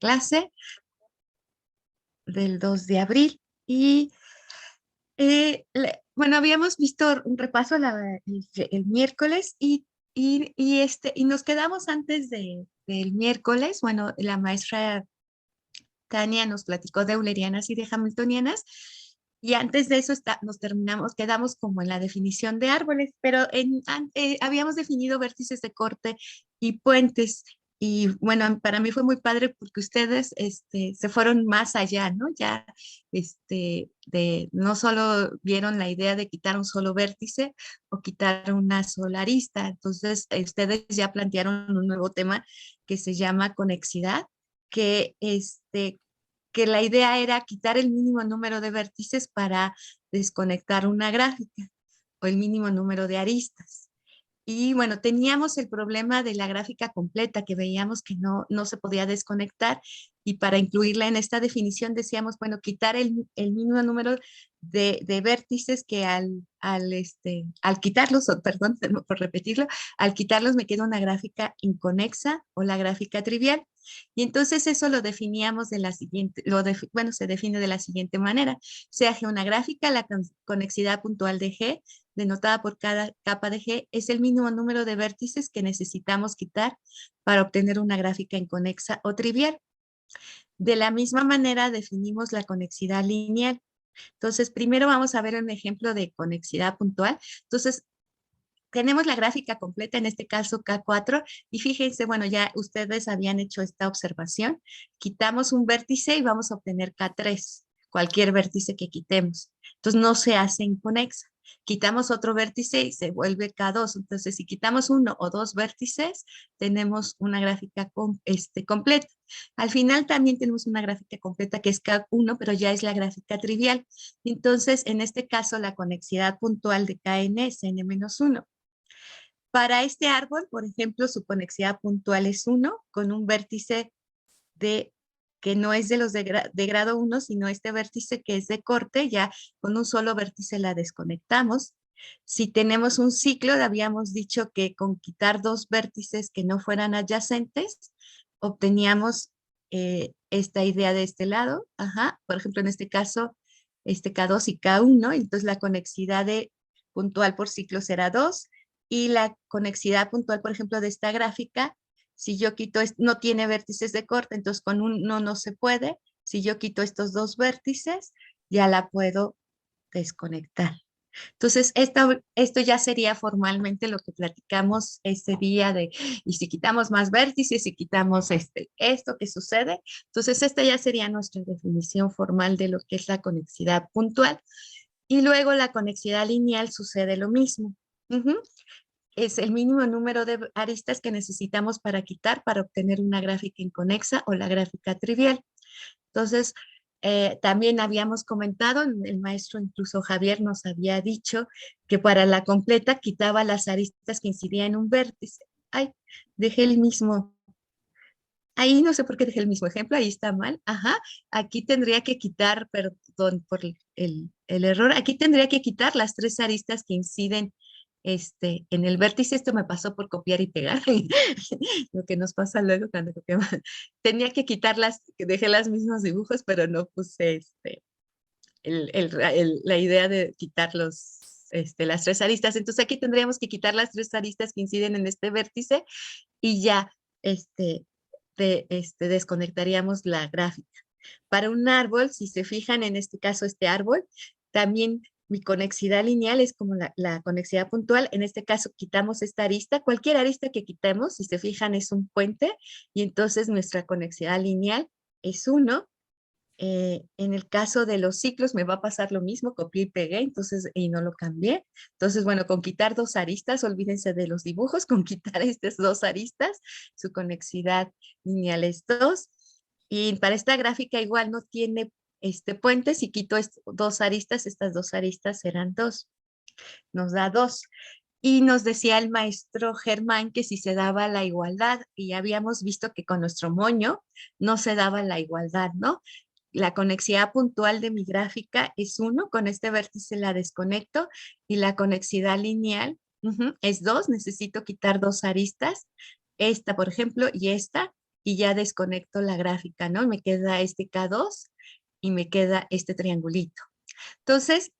clase del 2 de abril. Y bueno, habíamos visto un repaso el miércoles y nos quedamos antes del miércoles. Bueno, la maestra Tania nos platicó de eulerianas y de hamiltonianas. Y antes de eso quedamos como en la definición de árboles, pero habíamos definido vértices de corte y puentes. Y bueno, para mí fue muy padre porque ustedes se fueron más allá, ¿no? Ya no solo vieron la idea de quitar un solo vértice o quitar una sola arista. Entonces, ustedes ya plantearon un nuevo tema que se llama conexidad, que que la idea era quitar el mínimo número de vértices para desconectar una gráfica o el mínimo número de aristas. Y bueno, teníamos el problema de la gráfica completa, que veíamos que no se podía desconectar, y para incluirla en esta definición decíamos, bueno, quitar el mínimo número de vértices que al quitarlos, perdón por repetirlo, al quitarlos me queda una gráfica inconexa o la gráfica trivial. Y entonces eso lo definíamos de la siguiente, bueno, se define de la siguiente manera: sea G una gráfica, la conexidad puntual de G denotada por cada capa de G, es el mínimo número de vértices que necesitamos quitar para obtener una gráfica inconexa o trivial. De la misma manera definimos la conexidad lineal. Entonces, primero vamos a ver un ejemplo de conexidad puntual. Entonces, tenemos la gráfica completa, en este caso K4, y fíjense, bueno, ya ustedes habían hecho esta observación. Quitamos un vértice y vamos a obtener K3, cualquier vértice que quitemos. Entonces, no se hace inconexa. Quitamos otro vértice y se vuelve K2. Entonces, si quitamos uno o dos vértices, tenemos una gráfica completa. Al final también tenemos una gráfica completa que es K1, pero ya es la gráfica trivial. Entonces, en este caso, la conexidad puntual de Kn es n-1. Para este árbol, por ejemplo, su conexidad puntual es 1, con un vértice que no es de los de grado 1, sino este vértice que es de corte. Ya con un solo vértice la desconectamos. Si tenemos un ciclo, habíamos dicho que con quitar dos vértices que no fueran adyacentes, obteníamos esta idea de este lado. Ajá. Por ejemplo, en este caso, K2 y K1, entonces la conexidad puntual por ciclo será 2, y la conexidad puntual, por ejemplo, de esta gráfica, si yo quito, no tiene vértices de corte, entonces con no se puede. Si yo quito estos dos vértices, ya la puedo desconectar. Entonces, esto ya sería formalmente lo que platicamos ese día y si quitamos más vértices, si quitamos esto que sucede. Entonces, esta ya sería nuestra definición formal de lo que es la conexidad puntual. Y luego la conexidad lineal sucede lo mismo. Ujú. Es el mínimo número de aristas que necesitamos para quitar para obtener una gráfica inconexa o la gráfica trivial. Entonces, también habíamos comentado, el maestro incluso Javier nos había dicho que para la completa quitaba las aristas que incidían en un vértice. Ay, dejé el mismo, ahí no sé por qué dejé el mismo ejemplo, ahí está mal. Ajá, aquí tendría que quitar, perdón por el error, aquí tendría que quitar las tres aristas que inciden en el vértice. Esto me pasó por copiar y pegar, lo que nos pasa luego cuando copiamos. Tenía que quitarlas, que dejé los mismos dibujos, pero no puse la idea de quitar las tres aristas. Entonces aquí tendríamos que quitar las tres aristas que inciden en este vértice y ya este, desconectaríamos la gráfica. Para un árbol, si se fijan en este caso, este árbol, también mi conexidad lineal es como la conexidad puntual. En este caso, quitamos esta arista. Cualquier arista que quitemos, si se fijan, es un puente, y entonces nuestra conexidad lineal es 1. En el caso de los ciclos me va a pasar lo mismo, copié y pegué, entonces, y no lo cambié. Entonces, bueno, con quitar dos aristas, olvídense de los dibujos, con quitar estas dos aristas, su conexidad lineal es 2. Y para esta gráfica igual no tiene puente. Si quito dos aristas, estas dos aristas serán 2. Nos da 2. Y nos decía el maestro Germán que si se daba la igualdad, y ya habíamos visto que con nuestro moño no se daba la igualdad, ¿no? La conexidad puntual de mi gráfica es 1, con este vértice la desconecto, y la conexidad lineal es 2, necesito quitar dos aristas, esta por ejemplo y esta, y ya desconecto la gráfica, ¿no? Me queda este K2 y me queda este triangulito. Entonces,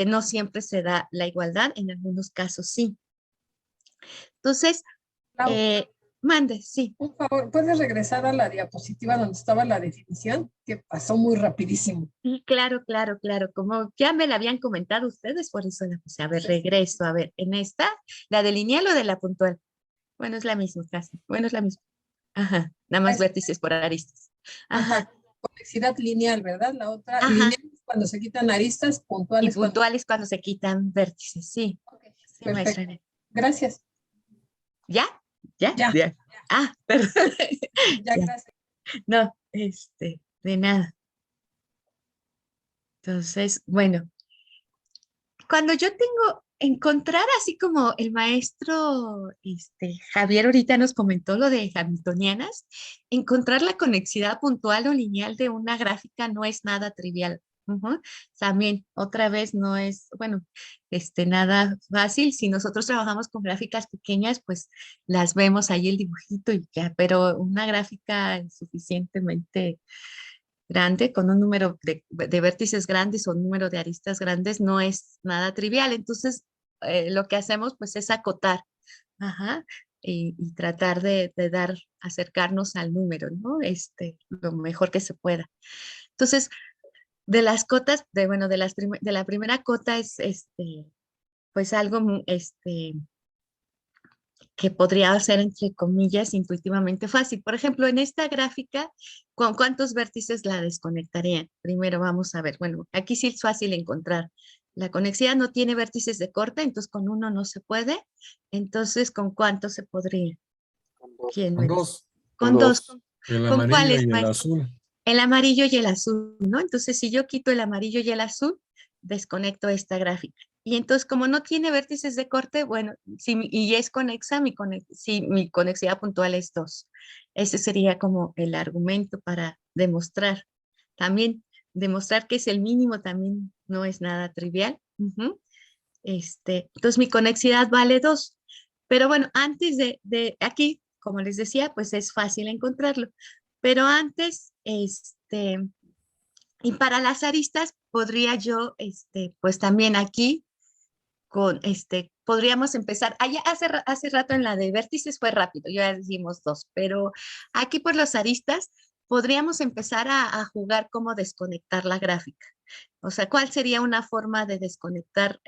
no siempre se da la igualdad, en algunos casos sí. Entonces, Clau, mande, sí. por favor, ¿puedes regresar a la diapositiva donde estaba la definición? Que pasó muy rapidísimo. Sí, claro, claro, claro. Como ya me la habían comentado ustedes, por eso la puse. A ver, regreso. A ver, en esta, ¿la de lineal o de la puntual? Bueno, es la misma casi. Bueno, es la misma. Ajá, nada más vértices por aristas. Ajá, Ajá, conexidad lineal, ¿verdad? La otra, ajá. lineal es cuando se quitan aristas, puntual Y es cuando... puntuales cuando se quitan vértices, sí. Ok, Sí, maestra. perfecto. Gracias. ¿Ya? ¿Ya? Ya, Ya. Ah, perdón. ya, Ya. gracias. No, de nada. Entonces, bueno, cuando yo tengo encontrar así como el maestro Javier ahorita nos comentó lo de hamiltonianas, encontrar la conexidad puntual o lineal de una gráfica no es nada trivial. Ujú. También otra vez no es, bueno, nada fácil. Si nosotros trabajamos con gráficas pequeñas, pues las vemos ahí el dibujito y ya, pero una gráfica suficientemente grande, con un número de vértices grandes o un número de aristas grandes, no es nada trivial. Entonces, lo que hacemos pues es acotar, ajá, y tratar de dar, acercarnos al número, ¿no? Lo mejor que se pueda. Entonces, de las cotas, bueno, de la primera cota es, pues algo, que podría ser, entre comillas, intuitivamente fácil. Por ejemplo, en esta gráfica, ¿con cuántos vértices la desconectaría? Primero vamos a ver, bueno, aquí sí es fácil encontrar. La conexidad no tiene vértices de corte, entonces con uno no se puede. Entonces, ¿con cuántos se podría? Con dos. ¿Quién Con me dice? dos, Con Con dos. dos. el ¿Con amarillo cuáles, y el maestro? azul. El amarillo y el azul, ¿no? Entonces, si yo quito el amarillo y el azul, desconecto esta gráfica. Y entonces, como no tiene vértices de corte, bueno, y es conexa, si mi conexidad puntual es 2. Ese sería como el argumento para demostrar. También demostrar que es el mínimo también no es nada trivial. Ujú. Entonces, mi conexidad vale 2. Pero bueno, antes de aquí, como les decía, pues es fácil encontrarlo. Pero antes, y para las aristas, podría yo, pues también aquí, podríamos empezar, allá hace rato en la de vértices fue rápido, ya decimos 2, pero aquí por los aristas, podríamos empezar a jugar cómo desconectar la gráfica. O sea, ¿cuál sería una forma de desconectar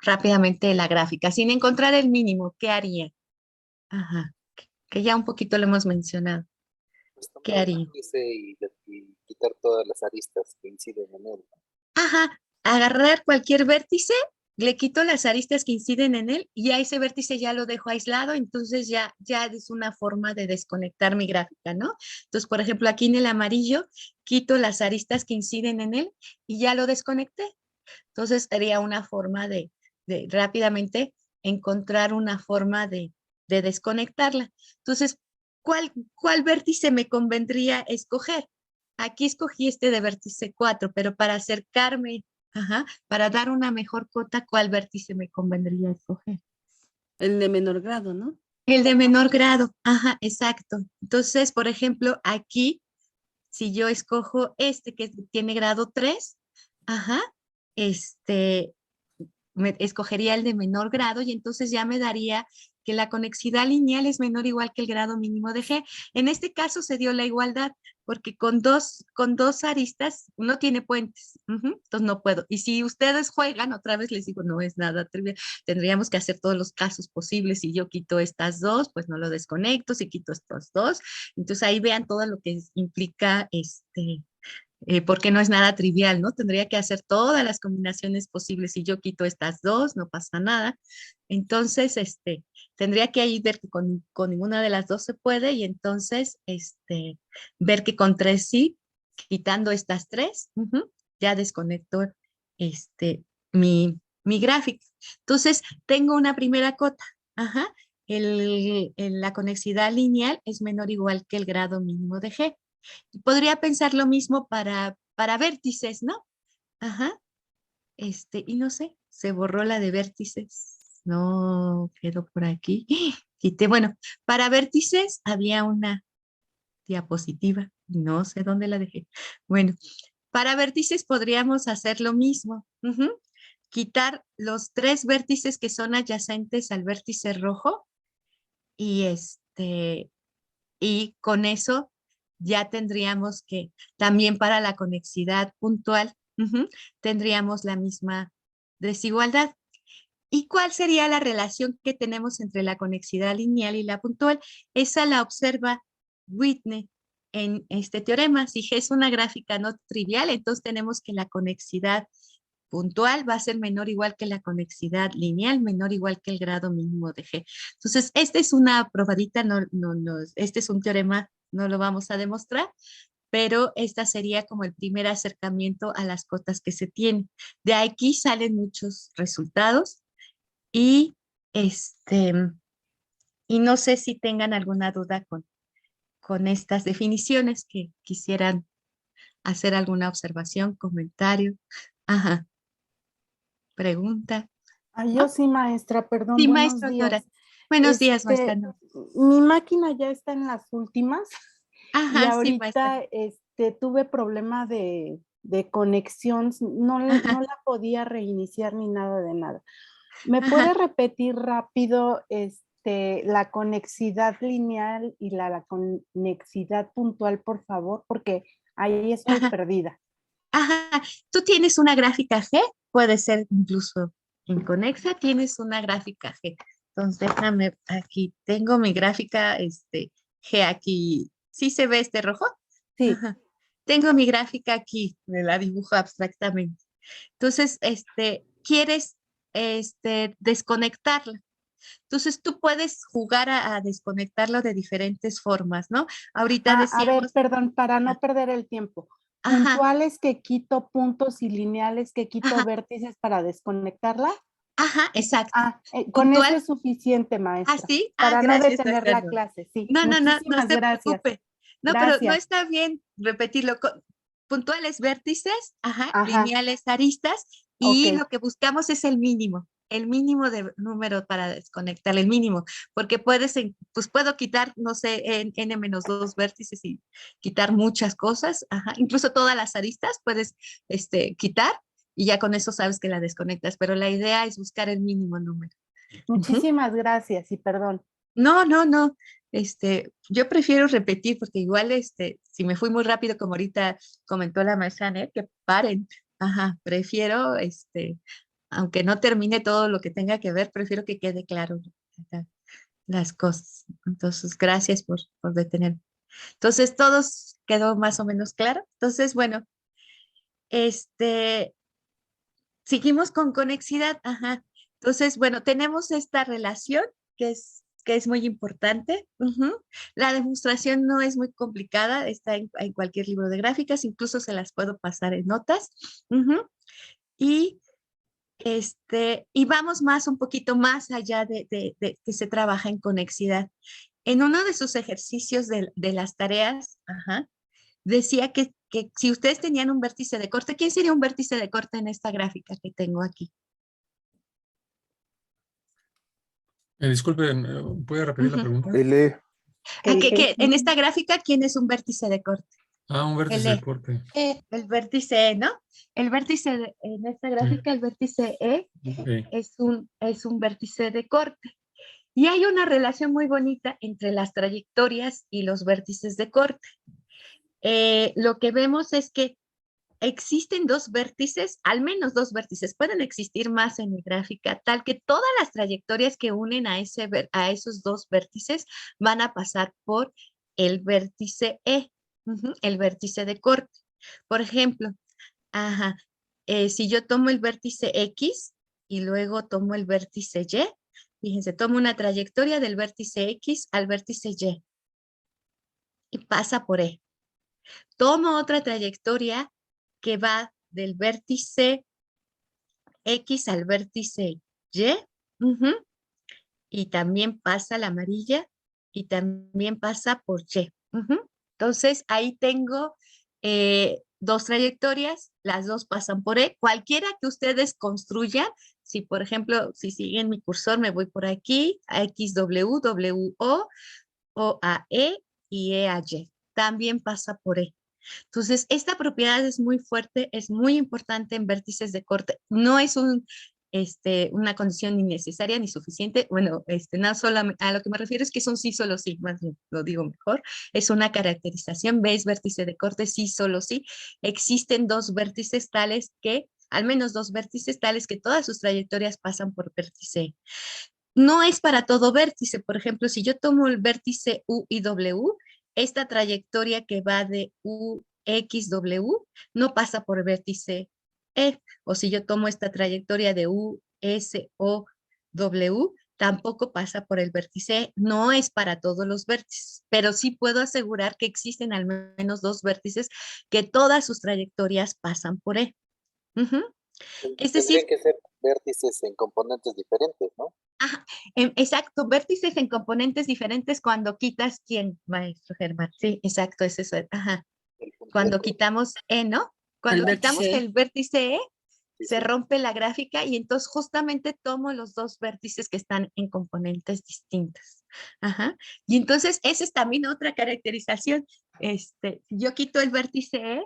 rápidamente la gráfica? Sin encontrar el mínimo, ¿qué haría? Ajá, que ya un poquito lo hemos mencionado. Pues ¿Qué tomar el haría? vértice y quitar todas las aristas que inciden en él. Ajá, agarrar cualquier vértice, le quito las aristas que inciden en él y a ese vértice ya lo dejo aislado, entonces ya es una forma de desconectar mi gráfica, ¿no? Entonces, por ejemplo, aquí en el amarillo, quito las aristas que inciden en él y ya lo desconecté. Entonces, sería una forma de rápidamente encontrar una forma de desconectarla. Entonces, ¿cuál vértice me convendría escoger? Aquí escogí este de vértice 4, pero para acercarme, ajá, para dar una mejor cota, ¿cuál vértice me convendría escoger? El de menor grado, ¿no? El de menor grado, ajá, exacto. Entonces, por ejemplo, aquí, si yo escojo este que tiene grado 3, ajá, este, escogería el de menor grado y entonces ya me daría que la conexidad lineal es menor o igual que el grado mínimo de G. En este caso se dio la igualdad porque con dos aristas no tiene puentes, entonces no puedo. Y si ustedes juegan, otra vez les digo, no es nada trivial, tendríamos que hacer todos los casos posibles. Si yo quito estas dos, pues no lo desconecto, si quito estos dos, entonces ahí vean todo lo que implica porque no es nada trivial, ¿no? Tendría que hacer todas las combinaciones posibles. Si yo quito estas dos, no pasa nada. Entonces, tendría que ahí ver que con ninguna de las dos se puede y entonces, ver que con tres sí, quitando estas tres, ya desconecto, mi gráfica. Entonces, tengo una primera cota. Ajá. La conexidad lineal es menor o igual que el grado mínimo de G. Podría pensar lo mismo para vértices, ¿no? Ajá. Y no sé, se borró la de vértices. No quedó por aquí. quité. Bueno, para vértices había una diapositiva, no sé dónde la dejé. Bueno, para vértices podríamos hacer lo mismo. Quitar los 3 vértices que son adyacentes al vértice rojo y y con eso ya tendríamos que también para la conexidad puntual tendríamos la misma desigualdad. ¿Y cuál sería la relación que tenemos entre la conexidad lineal y la puntual? Esa la observa Whitney en este teorema. Si G es una gráfica no trivial, entonces tenemos que la conexidad puntual va a ser menor o igual que la conexidad lineal, menor o igual que el grado mínimo de G. Entonces, esta es una probadita, este es un teorema, no lo vamos a demostrar, pero esta sería como el primer acercamiento a las cotas que se tienen. De aquí salen muchos resultados y, y no sé si tengan alguna duda con estas definiciones que quisieran hacer alguna observación, comentario. Ajá. Pregunta. Yo sí, maestra, perdón, Sí, buenos maestro Dora. días. Buenos días, maestra. No. Mi máquina ya está en las últimas y Ajá, sí, maestra. ahorita tuve problema de conexión, no la podía reiniciar ni nada de nada. ¿Me puede repetir rápido la conexidad lineal y la conexidad puntual, por favor? Porque ahí estoy perdida. Ajá, tú tienes una gráfica G, puede ser incluso inconexa, tienes una gráfica G. Entonces, déjame, aquí tengo mi gráfica G aquí. ¿Sí se ve este rojo? Sí. Ajá. Tengo mi gráfica aquí, me la dibujo abstractamente. Entonces, quieres desconectarla. Entonces, tú puedes jugar a desconectarlo de diferentes formas, ¿no? Ahorita A ver, decíamos... perdón, para no perder el tiempo. Ajá, Puntuales que quito puntos y lineales que quito ajá, vértices para desconectarla. ajá, exacto. Con eso Puntual. es suficiente, Ah, maestra. sí. Ah, Para no gracias, detener maestra. la No, clase, sí. no Muchísimas se gracias. preocupe. No, pero no Gracias. está bien repetirlo. Puntuales vértices, ajá, Ajá, lineales aristas, ok. y lo que buscamos es el mínimo de número para desconectar, el mínimo, porque pues puedo quitar, no sé, n-2 vértices y quitar muchas cosas, ajá, incluso todas las aristas puedes quitar y ya con eso sabes que la desconectas, pero la idea es buscar el mínimo número. Muchísimas gracias y perdón. No. Yo prefiero repetir porque igual, si me fui muy rápido, como ahorita comentó la maestra Net, que paren. Ajá, prefiero, aunque no termine todo lo que tenga que ver, prefiero que quede claro las cosas. Entonces, gracias por detenerme. Entonces, todos quedó más o menos claro. Entonces, bueno, seguimos con conexidad. Ajá. Entonces, bueno, tenemos esta relación que es muy importante. La demostración no es muy complicada, está en cualquier libro de gráficas, incluso se las puedo pasar en notas. Y, y vamos un poquito más allá de que se trabaja en conexidad. En uno de sus ejercicios de las tareas, decía que si ustedes tenían un vértice de corte, ¿quién sería un vértice de corte en esta gráfica que tengo aquí? Disculpe, ¿puede repetir la pregunta? L. Que en esta gráfica, ¿quién es un vértice de corte? Un vértice de corte. El vértice E, ¿no? El vértice en esta gráfica, el vértice E Okay. es un vértice de corte. Y hay una relación muy bonita entre las trayectorias y los vértices de corte. Lo que vemos es que existen 2 vértices, al menos 2 vértices, pueden existir más en mi gráfica, tal que todas las trayectorias que unen a esos 2 vértices van a pasar por el vértice E, el vértice de corte. Por ejemplo, si yo tomo el vértice X y luego tomo el vértice Y, fíjense, tomo una trayectoria del vértice X al vértice y pasa por E. Tomo otra trayectoria que va del vértice X al vértice Y, y también pasa la amarilla y también pasa por Y. Entonces, ahí tengo 2 trayectorias, las 2 pasan por E. Cualquiera que ustedes construyan Si, por ejemplo, si siguen mi cursor, me voy por aquí, a XW, WO, OAE y EAY. También pasa por E. Entonces, esta propiedad es muy fuerte, es muy importante en vértices de corte. No es una condición ni necesaria ni suficiente. Bueno, no solamente, a lo que me refiero es que es un sí, solo sí, más bien lo digo mejor. Es una caracterización, ¿ves? Vértice de corte, sí, solo sí. Existen dos vértices tales que, al menos dos vértices tales que todas sus trayectorias pasan por vértice. No es para todo vértice. Por ejemplo, si yo tomo el vértice U y W, esta trayectoria que va de U, X, W, no pasa por vértice E. O si yo tomo esta trayectoria de U, S, O, W, tampoco pasa por el vértice E. No es para todos los vértices, pero sí puedo asegurar que existen al menos dos vértices que todas sus trayectorias pasan por E. Ujú. Es decir, Tendrían que ser vértices en componentes diferentes, ¿no? ajá, exacto, vértices en componentes diferentes cuando quitas quién, maestro Germán. Sí, exacto, es eso. Ajá. El punto de Cuando acuerdo. quitamos E, ¿no? El Cuando quitamos vértice. el vértice E, Sí, se sí. rompe la gráfica y entonces justamente tomo los dos vértices que están en componentes distintas. Ajá. Y entonces esa es también otra caracterización. Si yo quito el vértice E,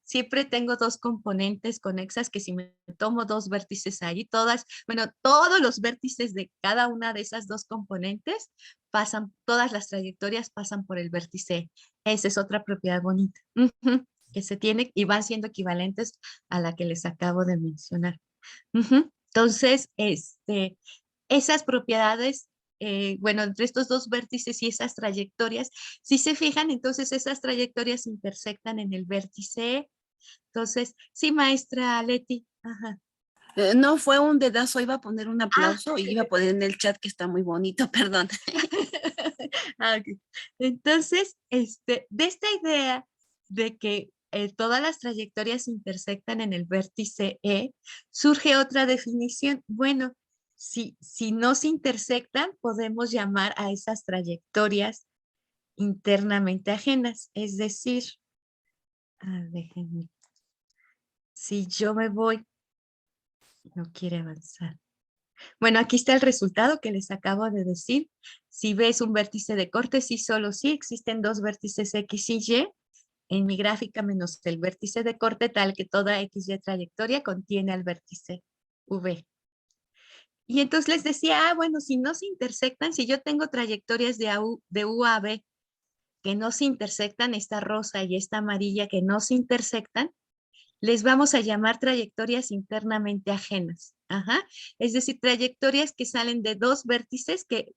siempre tengo dos componentes conexas que si me tomo dos vértices ahí, todos los vértices de cada una de esas dos componentes pasan, todas las trayectorias pasan por el vértice. Esa es otra propiedad bonita, que se tiene y van siendo equivalentes a la que les acabo de mencionar. Entonces, esas propiedades, bueno, entre estos dos vértices y esas trayectorias, si se fijan, entonces esas trayectorias intersectan en el vértice. Entonces, sí, maestra Leti. Ajá. No fue un dedazo, iba a poner un Ah, aplauso y iba a poner en el chat que está muy bonito, perdón. ok. Entonces, de esta idea de que todas las trayectorias intersectan en el vértice E, surge otra definición. Bueno, si no se intersectan, podemos llamar a esas trayectorias internamente ajenas. Es decir, déjenme, si yo me voy, no quiere avanzar. Bueno, aquí está el resultado que les acabo de decir. Si ves un vértice de corte, sí, solo sí, existen dos vértices X y Y en mi gráfica menos el vértice de corte tal que toda XY trayectoria contiene al vértice V. Y entonces les decía, bueno, si no se intersectan, si yo tengo trayectorias de U a B que no se intersectan, esta rosa y esta amarilla que no se intersectan, les vamos a llamar trayectorias internamente ajenas. Ajá. Es decir, trayectorias que salen de dos vértices que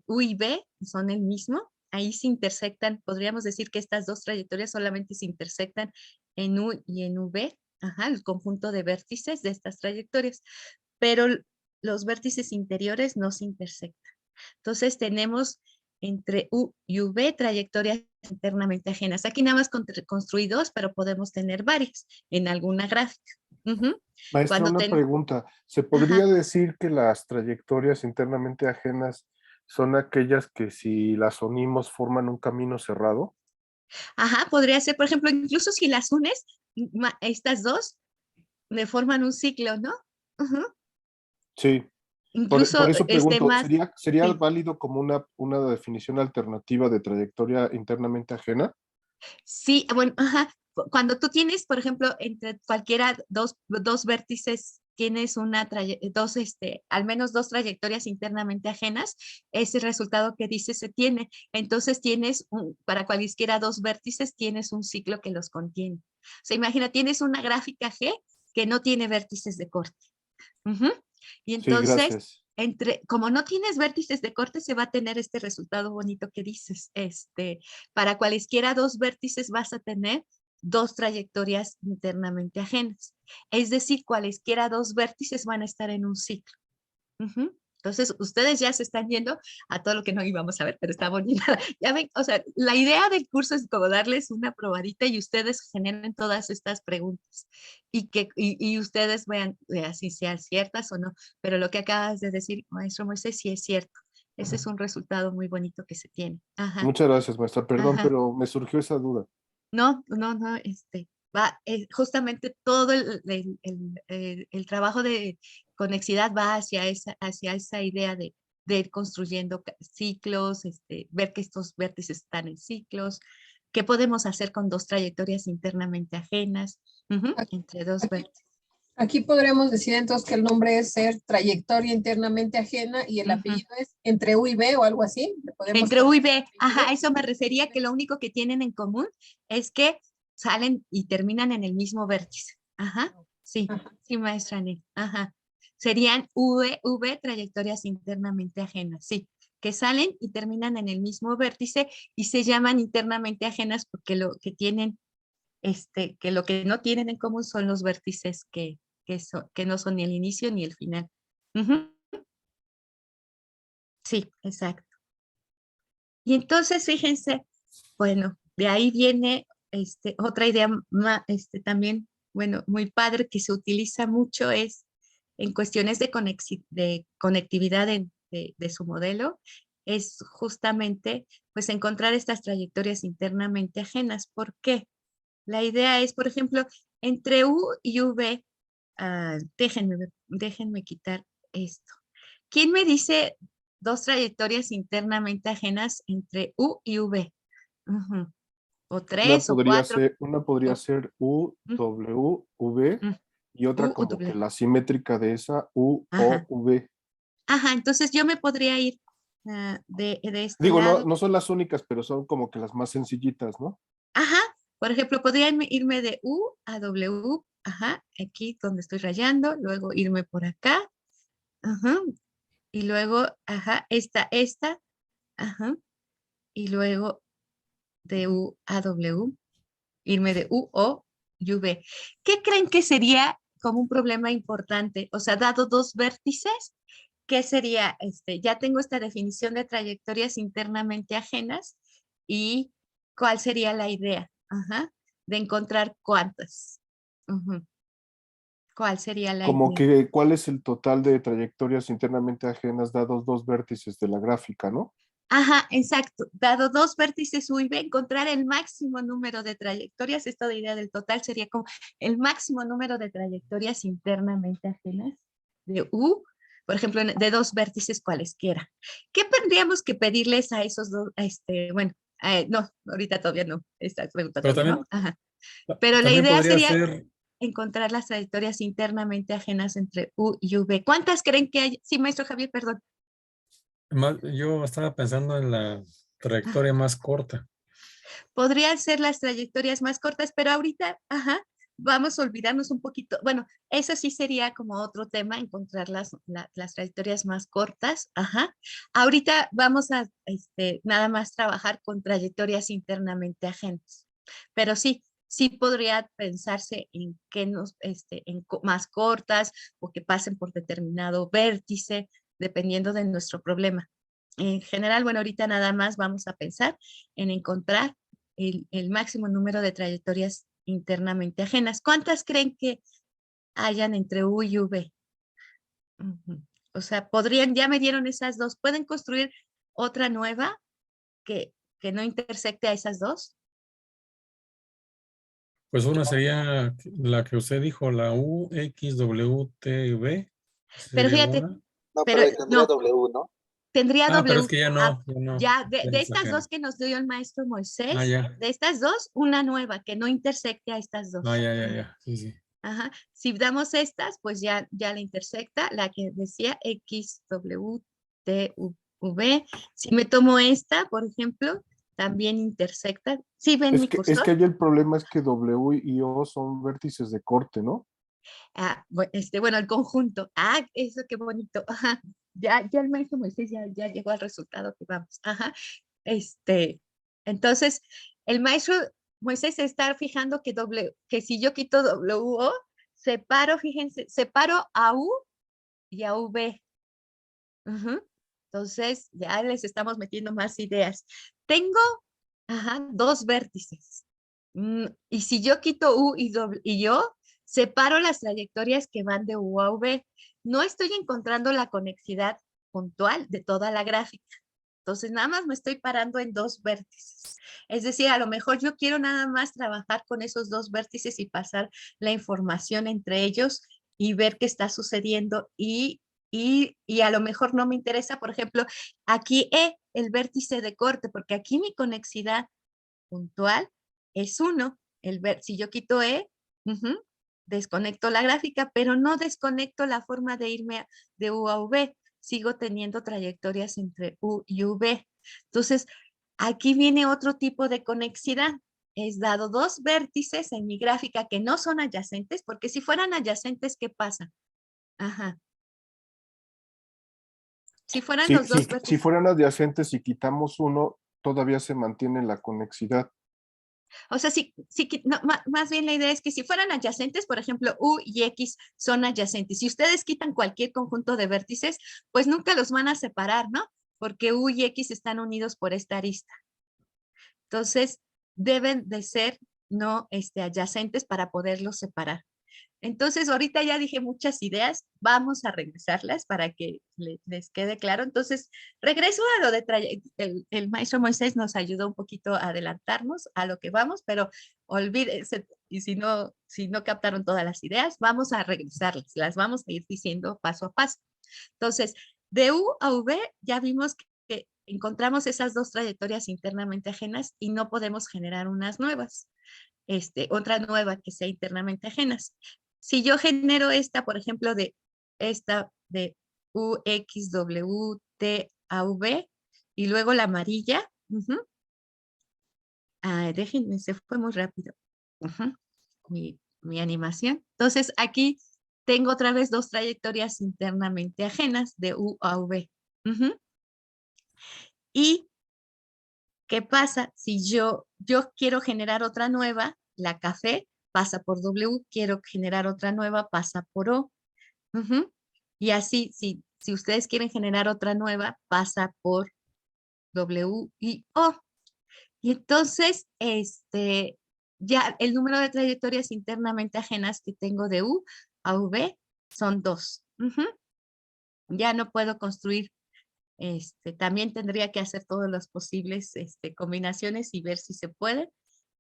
U y B son el mismo. Ahí se intersectan, podríamos decir que estas dos trayectorias solamente se intersectan en U y en V, ajá, el conjunto de vértices de estas trayectorias, pero los vértices interiores no se intersectan. Entonces tenemos entre U y V trayectorias internamente ajenas. Aquí nada más construí dos, pero podemos tener varias en alguna gráfica. Maestra, Cuando una pregunta. ¿Se podría Ajá. decir que las trayectorias internamente ajenas son aquellas que si las unimos forman un camino cerrado? Ajá, podría ser, por ejemplo, incluso si las unes, estas dos me forman un ciclo, ¿no? Ujú. Sí, por Incluso, eso pregunto, más, ¿sería sí, válido como una definición alternativa de trayectoria internamente ajena? sí, bueno, ajá. Cuando tú tienes, por ejemplo, entre cualquiera dos vértices, tienes al menos dos trayectorias internamente ajenas, ese resultado que dice se tiene. Entonces para cualquiera dos vértices, tienes un ciclo que los contiene. O sea, imagina, tienes una gráfica G que no tiene vértices de corte. Ujú. Y Sí, entonces, gracias. como no tienes vértices de corte, se va a tener este resultado bonito que dices. Para cualesquiera dos vértices vas a tener dos trayectorias internamente ajenas. Es decir, cualesquiera dos vértices van a estar en un ciclo. Ujú. Entonces, ustedes ya se están yendo a todo lo que no íbamos a ver, pero está bonita. Ya ven, o sea, la idea del curso es como darles una probadita y ustedes generen todas estas preguntas y ustedes vean si sean ciertas o no. Pero lo que acabas de decir, maestro Moisés, sí es cierto. Ese es un resultado muy bonito que se tiene. Ajá, Muchas gracias, maestra. Perdón, ajá. pero me surgió esa duda. No, no, no, va, justamente todo el trabajo de conexidad va hacia esa idea de ir construyendo ciclos, ver que estos vértices están en ciclos, qué podemos hacer con dos trayectorias internamente ajenas, entre dos Aquí, vértices. aquí podremos decir entonces que el nombre es ser trayectoria internamente ajena y el apellido es entre U y B o algo así. ¿Le podemos Entre U y B, poner ajá, apellido? a eso me refería, que lo único que tienen en común es que salen y terminan en el mismo vértice. Ajá, sí, Ajá. sí, maestra Anel, ajá. Serían V, trayectorias internamente ajenas, sí, que salen y terminan en el mismo vértice y se llaman internamente ajenas porque lo que tienen, que lo que no tienen en común son los vértices que no son ni el inicio ni el final. Ujú. Sí, exacto. Y entonces, fíjense, bueno, de ahí viene otra idea también, bueno, muy padre que se utiliza mucho es en cuestiones de conectividad de su modelo, es justamente pues encontrar estas trayectorias internamente ajenas. ¿Por qué? La idea es, por ejemplo, entre U y V, déjenme quitar esto. ¿Quién me dice dos trayectorias internamente ajenas entre U y V? Ujú. O tres o cuatro. Una podría o- ser U, mm, W, V mm, y otra U, U, como que W. la simétrica de esa U, O, Ajá. V. Ajá, entonces yo me podría ir de este Digo, no, lado. no son las únicas, pero son como que las más sencillitas, ¿no? Ajá, por ejemplo, podría irme de U a W, ajá, aquí donde estoy rayando, luego irme por acá, ajá, y luego, ajá, esta, ajá, y luego de U a W, irme de U, O, y V. ¿Qué creen que sería como un problema importante? O sea, dado dos vértices, ¿qué sería? Ya tengo esta definición de trayectorias internamente ajenas y ¿cuál sería la idea? Ajá, de encontrar cuántas. Ujú. ¿Cuál sería la Como idea? que cuál es el total de trayectorias internamente ajenas dados dos vértices de la gráfica, ¿no? Ajá, exacto. Dado dos vértices U y B, encontrar el máximo número de trayectorias. Esta idea del total sería como el máximo número de trayectorias internamente ajenas de U, por ejemplo, de dos vértices cualesquiera. ¿Qué tendríamos que pedirles a esos dos? Bueno, no, ahorita todavía no. Esta pregunta Pero todavía también, no. Ajá. Pero la también idea podría sería ser, encontrar las trayectorias internamente ajenas entre U y V. ¿Cuántas creen que hay? Sí, maestro Javier, perdón. yo estaba pensando en la trayectoria más corta. Podrían ser las trayectorias más cortas, pero ahorita, ajá, vamos a olvidarnos un poquito. Bueno, eso sí sería como otro tema, encontrar las trayectorias más cortas, ajá. Ahorita vamos a nada más trabajar con trayectorias internamente ajenas, pero sí, sí podría pensarse en que más cortas o que pasen por determinado vértice, dependiendo de nuestro problema. En general, bueno, ahorita nada más vamos a pensar en encontrar el máximo número de trayectorias internamente ajenas. ¿Cuántas creen que hayan entre U y V? Ujú. O sea, ya me dieron esas dos. ¿Pueden construir otra nueva que no intersecte a esas dos? Pues una sería la que usted dijo, la U, X, W, T, V. Esa Pero sería fíjate, una. No, pero pero ahí tendría no, W, ¿no? tendría Ah, pero es W. que ya Ah, no, ya no. ya, Ya de la estas dos sacaron. que nos dio el maestro Ah, Moisés, ya. de estas dos, una nueva que no intersecte a estas Ah, dos. ya, ya, ya. Sí, sí. Ajá. Si damos estas, pues ya la intersecta, la que decía X, W, T, V. Si me tomo esta, por ejemplo, también intersecta. ¿Sí ven mi Es que cursor? ahí el problema es que W y O son vértices de corte, ¿no? Bueno, el conjunto. Ah, eso qué bonito. Ajá. Ya el maestro Moisés ya llegó al resultado que vamos. Ajá. Entonces, el maestro Moisés se está fijando que si yo quito WO, fíjense, separo a U y a V. Ujú. Entonces, ya les estamos metiendo más ideas. Tengo, ajá, dos vértices. Y si yo quito U y yo, separo las trayectorias que van de U a V. No estoy encontrando la conexidad puntual de toda la gráfica. Entonces, nada más me estoy parando en 2 vértices. Es decir, a lo mejor yo quiero nada más trabajar con esos 2 vértices y pasar la información entre ellos y ver qué está sucediendo y a lo mejor no me interesa, por ejemplo, aquí el vértice de corte, porque aquí mi conexidad puntual es 1. Si yo quito desconecto la gráfica, pero no desconecto la forma de irme de U a V. Sigo teniendo trayectorias entre U y V. Entonces, aquí viene otro tipo de conexidad. Es dado 2 vértices en mi gráfica que no son adyacentes, porque si fueran adyacentes, ¿qué pasa? Ajá. Si fueran Sí, los 2 si vértices. fueran adyacentes y quitamos uno, todavía se mantiene la conexidad. O sea, no, más bien la idea es que si fueran adyacentes, por ejemplo, U y X son adyacentes. Si ustedes quitan cualquier conjunto de vértices, pues nunca los van a separar, ¿no? Porque U y X están unidos por esta arista. Entonces, deben de ser no adyacentes para poderlos separar. Entonces, ahorita ya dije muchas ideas, vamos a regresarlas para que les quede claro. Entonces, regreso a lo de el maestro Moisés nos ayudó un poquito a adelantarnos a lo que vamos, pero olvídense, y si no captaron todas las ideas, vamos a regresarlas, las vamos a ir diciendo paso a paso. Entonces, de U a V ya vimos que encontramos esas 2 trayectorias internamente ajenas y no podemos generar unas nuevas, otra nueva que sea internamente ajenas. Si yo genero esta, por ejemplo, de UXWT a V y luego la amarilla, déjenme, se fue muy rápido. Mi animación. Entonces, aquí tengo otra vez 2 trayectorias internamente ajenas de U a V. ¿Y qué pasa? Si yo quiero generar otra nueva, la café pasa por W, quiero generar otra nueva, pasa por O. Y así, si ustedes quieren generar otra nueva, pasa por W y O. Y entonces, ya el número de trayectorias internamente ajenas que tengo de U a V son 2. Ya no puedo construir, también tendría que hacer todas las posibles combinaciones y ver si se puede.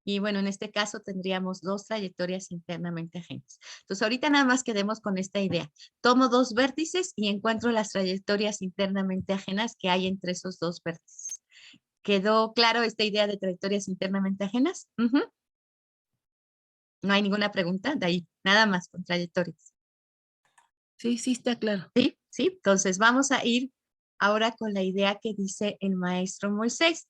Y bueno, en este caso tendríamos 2 trayectorias internamente ajenas. Entonces, ahorita nada más quedemos con esta idea. Tomo 2 vértices y encuentro las trayectorias internamente ajenas que hay entre esos 2 vértices. ¿Quedó claro esta idea de trayectorias internamente ajenas? No hay ninguna pregunta de ahí, nada más con trayectorias. Sí, sí, está claro. Sí, sí. Entonces, vamos a ir ahora con la idea que dice el maestro Moisés.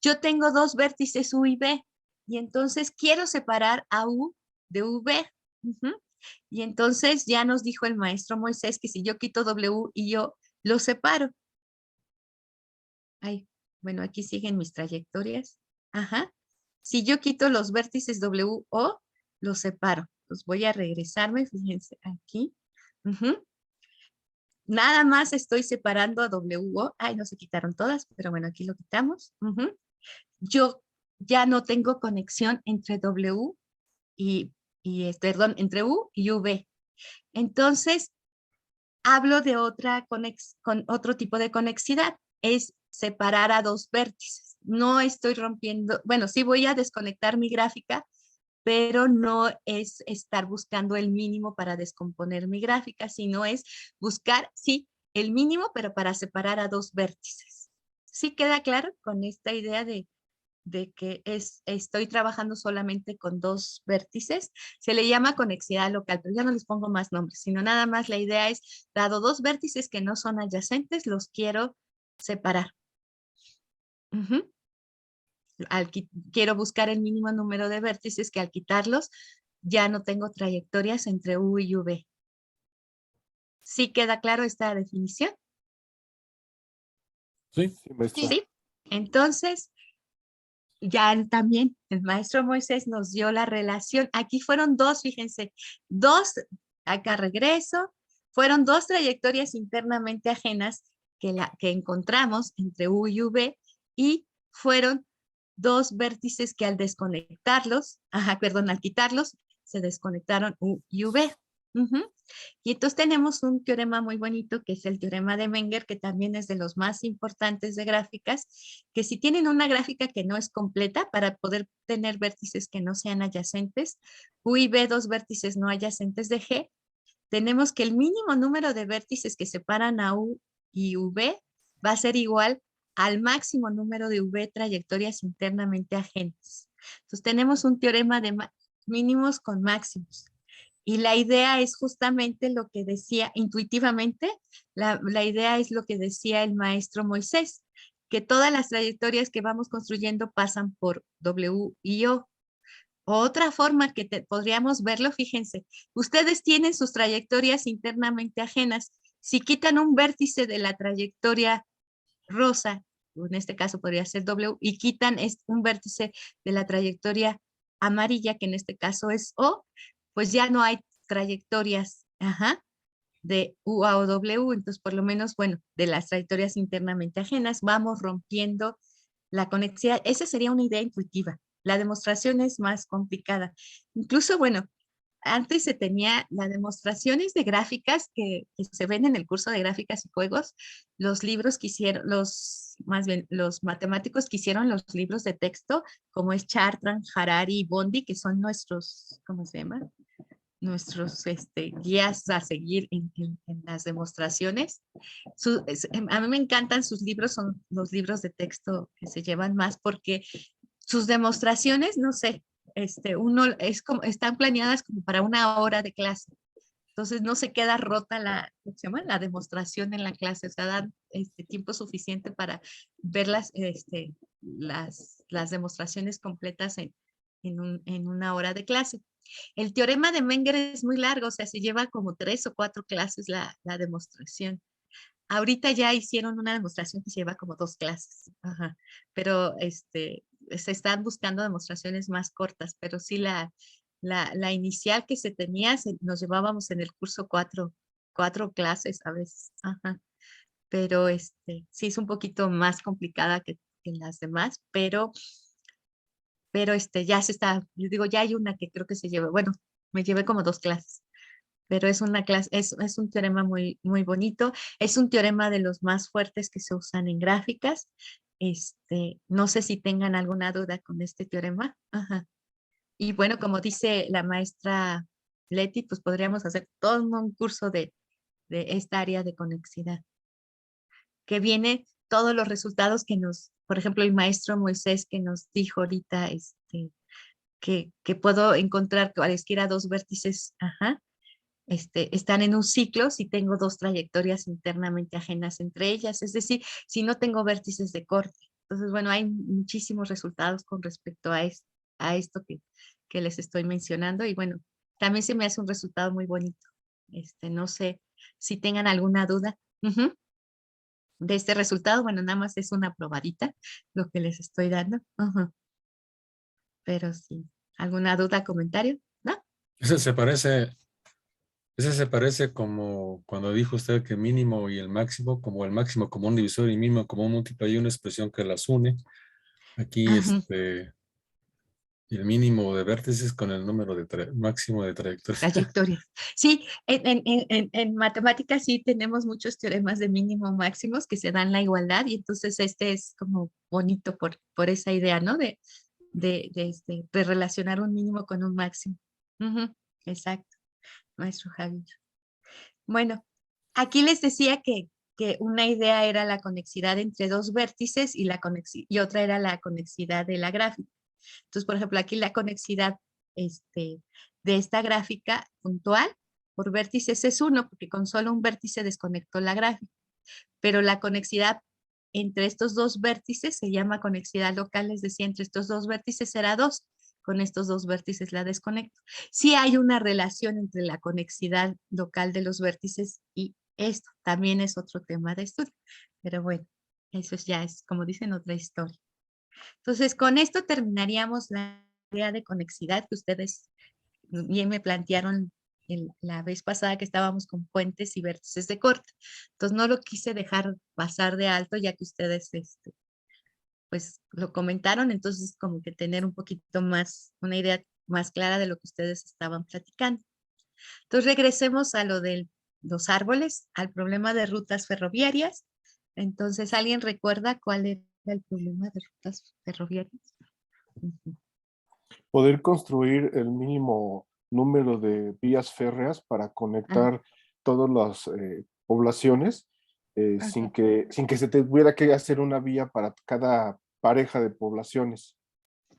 Yo tengo 2 vértices U y V. Y entonces quiero separar a U de V. Y entonces ya nos dijo el maestro Moisés que si yo quito W y yo lo separo. Ay, bueno, aquí siguen mis trayectorias. Ajá. Si yo quito los vértices W, O, los separo. Los voy a regresarme, fíjense aquí. Nada más estoy separando a W, O. Ay, no se quitaron todas, pero bueno, aquí lo quitamos. Yo ya no tengo conexión entre W perdón, entre U y V. Entonces, hablo de con otro tipo de conexidad. Es separar a 2 vértices. No estoy rompiendo, bueno, sí voy a desconectar mi gráfica, pero no es estar buscando el mínimo para descomponer mi gráfica, sino es buscar, sí, el mínimo, pero para separar a 2 vértices. ¿Sí queda claro con esta idea de que estoy trabajando solamente con 2 vértices? Se le llama conexidad local, pero ya no les pongo más nombres, sino nada más la idea es, dado 2 vértices que no son adyacentes, los quiero separar. Quiero buscar el mínimo número de vértices que al quitarlos ya no tengo trayectorias entre U y V. ¿Sí queda claro esta definición? Sí. Sí. Entonces, ya también el maestro Moisés nos dio la relación. Aquí fueron 2, fíjense, 2, acá regreso, fueron 2 trayectorias internamente ajenas que encontramos entre U y V y fueron 2 vértices que al desconectarlos, al quitarlos, se desconectaron U y V. Y entonces tenemos un teorema muy bonito que es el teorema de Menger, que también es de los más importantes de gráficas, que si tienen una gráfica que no es completa, para poder tener vértices que no sean adyacentes, U y B, dos vértices no adyacentes de G, tenemos que el mínimo número de vértices que separan a U y V va a ser igual al máximo número de V trayectorias internamente ajenas. Entonces tenemos un teorema de mínimos con máximos. Y la idea es justamente lo que decía intuitivamente, la idea es lo que decía el maestro Moisés, que todas las trayectorias que vamos construyendo pasan por W y O. Otra forma que podríamos verlo, fíjense, ustedes tienen sus trayectorias internamente ajenas. Si quitan un vértice de la trayectoria rosa, o en este caso podría ser W, y quitan un vértice de la trayectoria amarilla, que en este caso es O, pues ya no hay trayectorias de U a o W. Entonces, por lo menos, bueno, de las trayectorias internamente ajenas, vamos rompiendo la conexidad. Esa sería una idea intuitiva. La demostración es más complicada. Incluso, bueno, antes se tenía las demostraciones de gráficas que se ven en el curso de gráficas y juegos, los libros que hicieron, más bien, los matemáticos que hicieron los libros de texto, como es Chartrand, Harari y Bondi, que son nuestros, ¿cómo se llama? Nuestros guías a seguir en las demostraciones. A mí me encantan sus libros, son los libros de texto que se llevan más porque sus demostraciones, no sé, uno es como, están planeadas como para una hora de clase. Entonces no se queda rota ¿cómo se llama? La demostración en la clase, o sea, dan tiempo suficiente para ver las demostraciones completas en una hora de clase. El teorema de Menger es muy largo, o sea, se lleva como 3 o 4 clases la demostración. Ahorita ya hicieron una demostración que se lleva como 2 clases, pero se están buscando demostraciones más cortas, pero sí la inicial que se tenía, nos llevábamos en el curso 4 clases a veces, pero sí es un poquito más complicada que las demás, pero ya se está, yo digo, ya hay una que creo que se lleva, bueno, me llevé como 2 clases, pero es una clase, es un teorema muy, muy bonito, es un teorema de los más fuertes que se usan en gráficas. No sé si tengan alguna duda con este teorema. Y bueno, como dice la maestra Leti, pues podríamos hacer todo un curso de esta área de conexidad, que viene todos los resultados que por ejemplo, el maestro Moisés que nos dijo ahorita, que puedo encontrar cualesquiera 2 vértices, están en un ciclo si tengo 2 trayectorias internamente ajenas entre ellas, es decir, si no tengo vértices de corte. Entonces, bueno, hay muchísimos resultados con respecto a esto que les estoy mencionando y bueno, también se me hace un resultado muy bonito. No sé si tengan alguna duda de este resultado. Bueno, nada más es una probadita lo que les estoy dando. Pero sí, ¿alguna duda, comentario? ¿No? Ese se parece como cuando dijo usted que mínimo y el máximo como un divisor y mínimo como un múltiplo, hay una expresión que las une. Aquí el mínimo de vértices con el número de máximo de trayectorias. Trayectorias. Sí, en matemáticas sí tenemos muchos teoremas de mínimo máximos que se dan la igualdad y entonces este es como bonito por esa idea, ¿no? De relacionar un mínimo con un máximo. Exacto, maestro Javier. Bueno, aquí les decía que una idea era la conexidad entre 2 vértices y otra era la conexidad de la gráfica. Entonces, por ejemplo, aquí la conexidad de esta gráfica puntual por vértices es 1, porque con solo un vértice desconectó la gráfica. Pero la conexidad entre estos 2 vértices se llama conexidad local, es decir, entre estos 2 vértices será 2. Con estos 2 vértices la desconecto. Sí hay una relación entre la conexidad local de los vértices y esto. También es otro tema de estudio. Pero bueno, eso ya es, como dicen, otra historia. Entonces, con esto terminaríamos la idea de conexidad que ustedes bien me plantearon la vez pasada que estábamos con puentes y vértices de corte. Entonces, no lo quise dejar pasar de alto ya que ustedes pues lo comentaron, entonces como que tener un poquito más, una idea más clara de lo que ustedes estaban platicando. Entonces regresemos a lo de los árboles, al problema de rutas ferroviarias. Entonces, ¿alguien recuerda cuál era el problema de rutas ferroviarias? Ujú. Poder construir el mínimo número de vías férreas para Ah, conectar todas las poblaciones sin ok. que se tuviera que hacer una vía para cada pareja de poblaciones.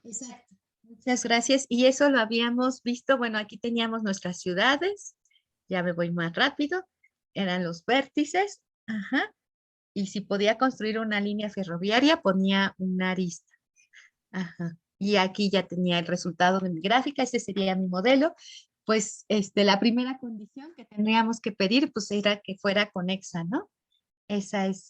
Exacto. Muchas gracias. Y eso lo habíamos visto, bueno, aquí teníamos nuestras ciudades, ya me voy más rápido, eran los vértices, ajá, y si podía construir una línea ferroviaria, ponía una arista, ajá. Y aquí ya tenía el resultado de mi gráfica, ese sería mi modelo. Pues la primera condición que tendríamos que pedir, pues era que fuera conexa, ¿no? Esa es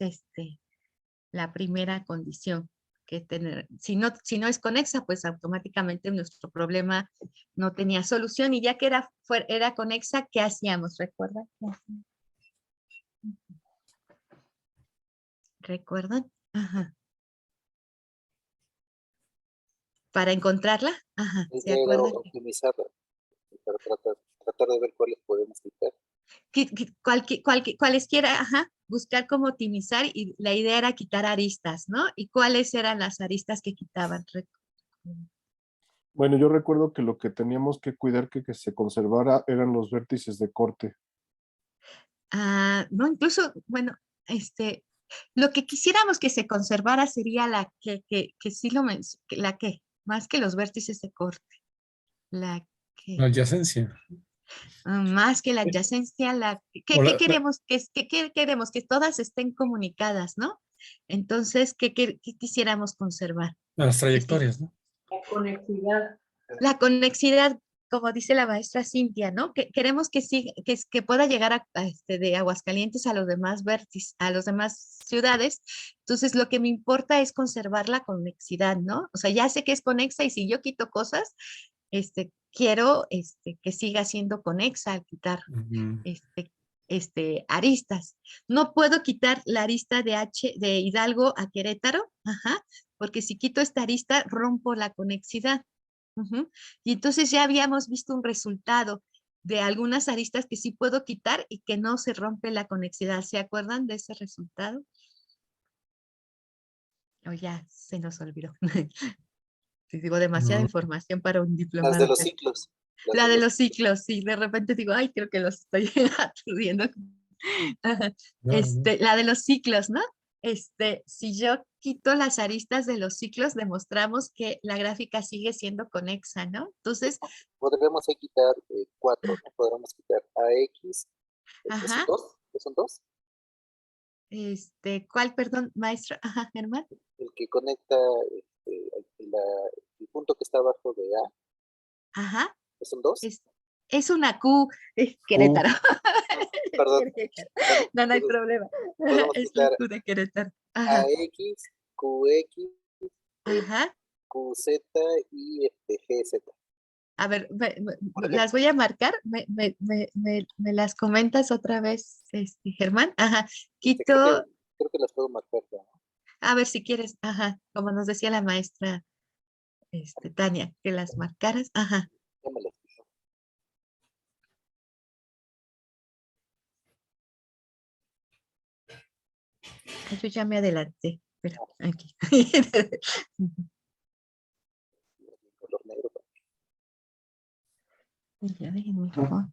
la primera condición que tener. Si no es conexa, pues automáticamente nuestro problema no tenía solución y ya que era conexa, ¿qué hacíamos? ¿Recuerdan? ¿Recuerdan? Ajá. Para encontrarla, ajá, La ¿se idea era acuerdan? optimizarla para tratar de ver cuáles podemos quitar. Cualesquiera, ajá, buscar cómo optimizar y la idea era quitar aristas, ¿no? ¿Y cuáles eran las aristas que quitaban? Bueno, yo recuerdo que lo que teníamos que cuidar que se conservara eran los vértices de corte. No, incluso, bueno, lo que quisiéramos que se conservara sería la que sí la que, más que los vértices de corte, la La que, adyacencia. más que la adyacencia, O ¿qué queremos? ¿Qué queremos? Que todas estén comunicadas, ¿no? Entonces, ¿qué quisiéramos conservar? las Que sí, trayectorias, ¿no? La conectividad. la conexidad, como dice la maestra Cintia, ¿no? Que queremos que sí, que pueda llegar de Aguascalientes a los demás vértices, a las demás ciudades. Entonces, lo que me importa es conservar la conexidad, ¿no? O sea, ya sé que es conexa y si yo quito cosas, quiero que siga siendo conexa al quitar Ujú. aristas. No puedo quitar la arista de Hidalgo a Querétaro, ajá, porque si quito esta arista, rompo la conexidad. Ujú. Y entonces ya habíamos visto un resultado de algunas aristas que sí puedo quitar y que no se rompe la conexidad. ¿Se acuerdan de ese resultado? O ya se nos olvidó. Si digo demasiada No, información para un Las de diplomado. los ciclos. Las La de de los los ciclos, sí, de repente digo, ay, creo que los estoy aturdiendo. Ajá. no, no. La de los ciclos, ¿no? Si yo quito las aristas de los ciclos, demostramos que la gráfica sigue siendo conexa, ¿no? Entonces, podremos ahí quitar 4, ¿no? Podremos quitar AX, ¿es un ajá, 2? ¿Es un 2? ¿cuál, perdón, maestro? Ajá, Germán. El que conecta el punto que está abajo de A, Ajá, ¿es un 2? es, es una Q, es Q, Querétaro. Es Perdón. Querétaro. Bueno, No, no hay entonces problema. podemos Es la quitar Q de Querétaro. Ajá, AX, QX, ajá. QZ y GZ. A ver, Por las ejemplo, voy a marcar. Me las comentas otra vez, Germán. Ajá. este, creo, que, Quito, creo que las puedo marcar ya, ¿no? a ver si quieres, ajá, como nos decía la maestra Tania, que las marcaras. Ajá. Ya me las fijo. Ay, yo ya me adelanté. Pero aquí. Color negro. Ya déjenme, por favor.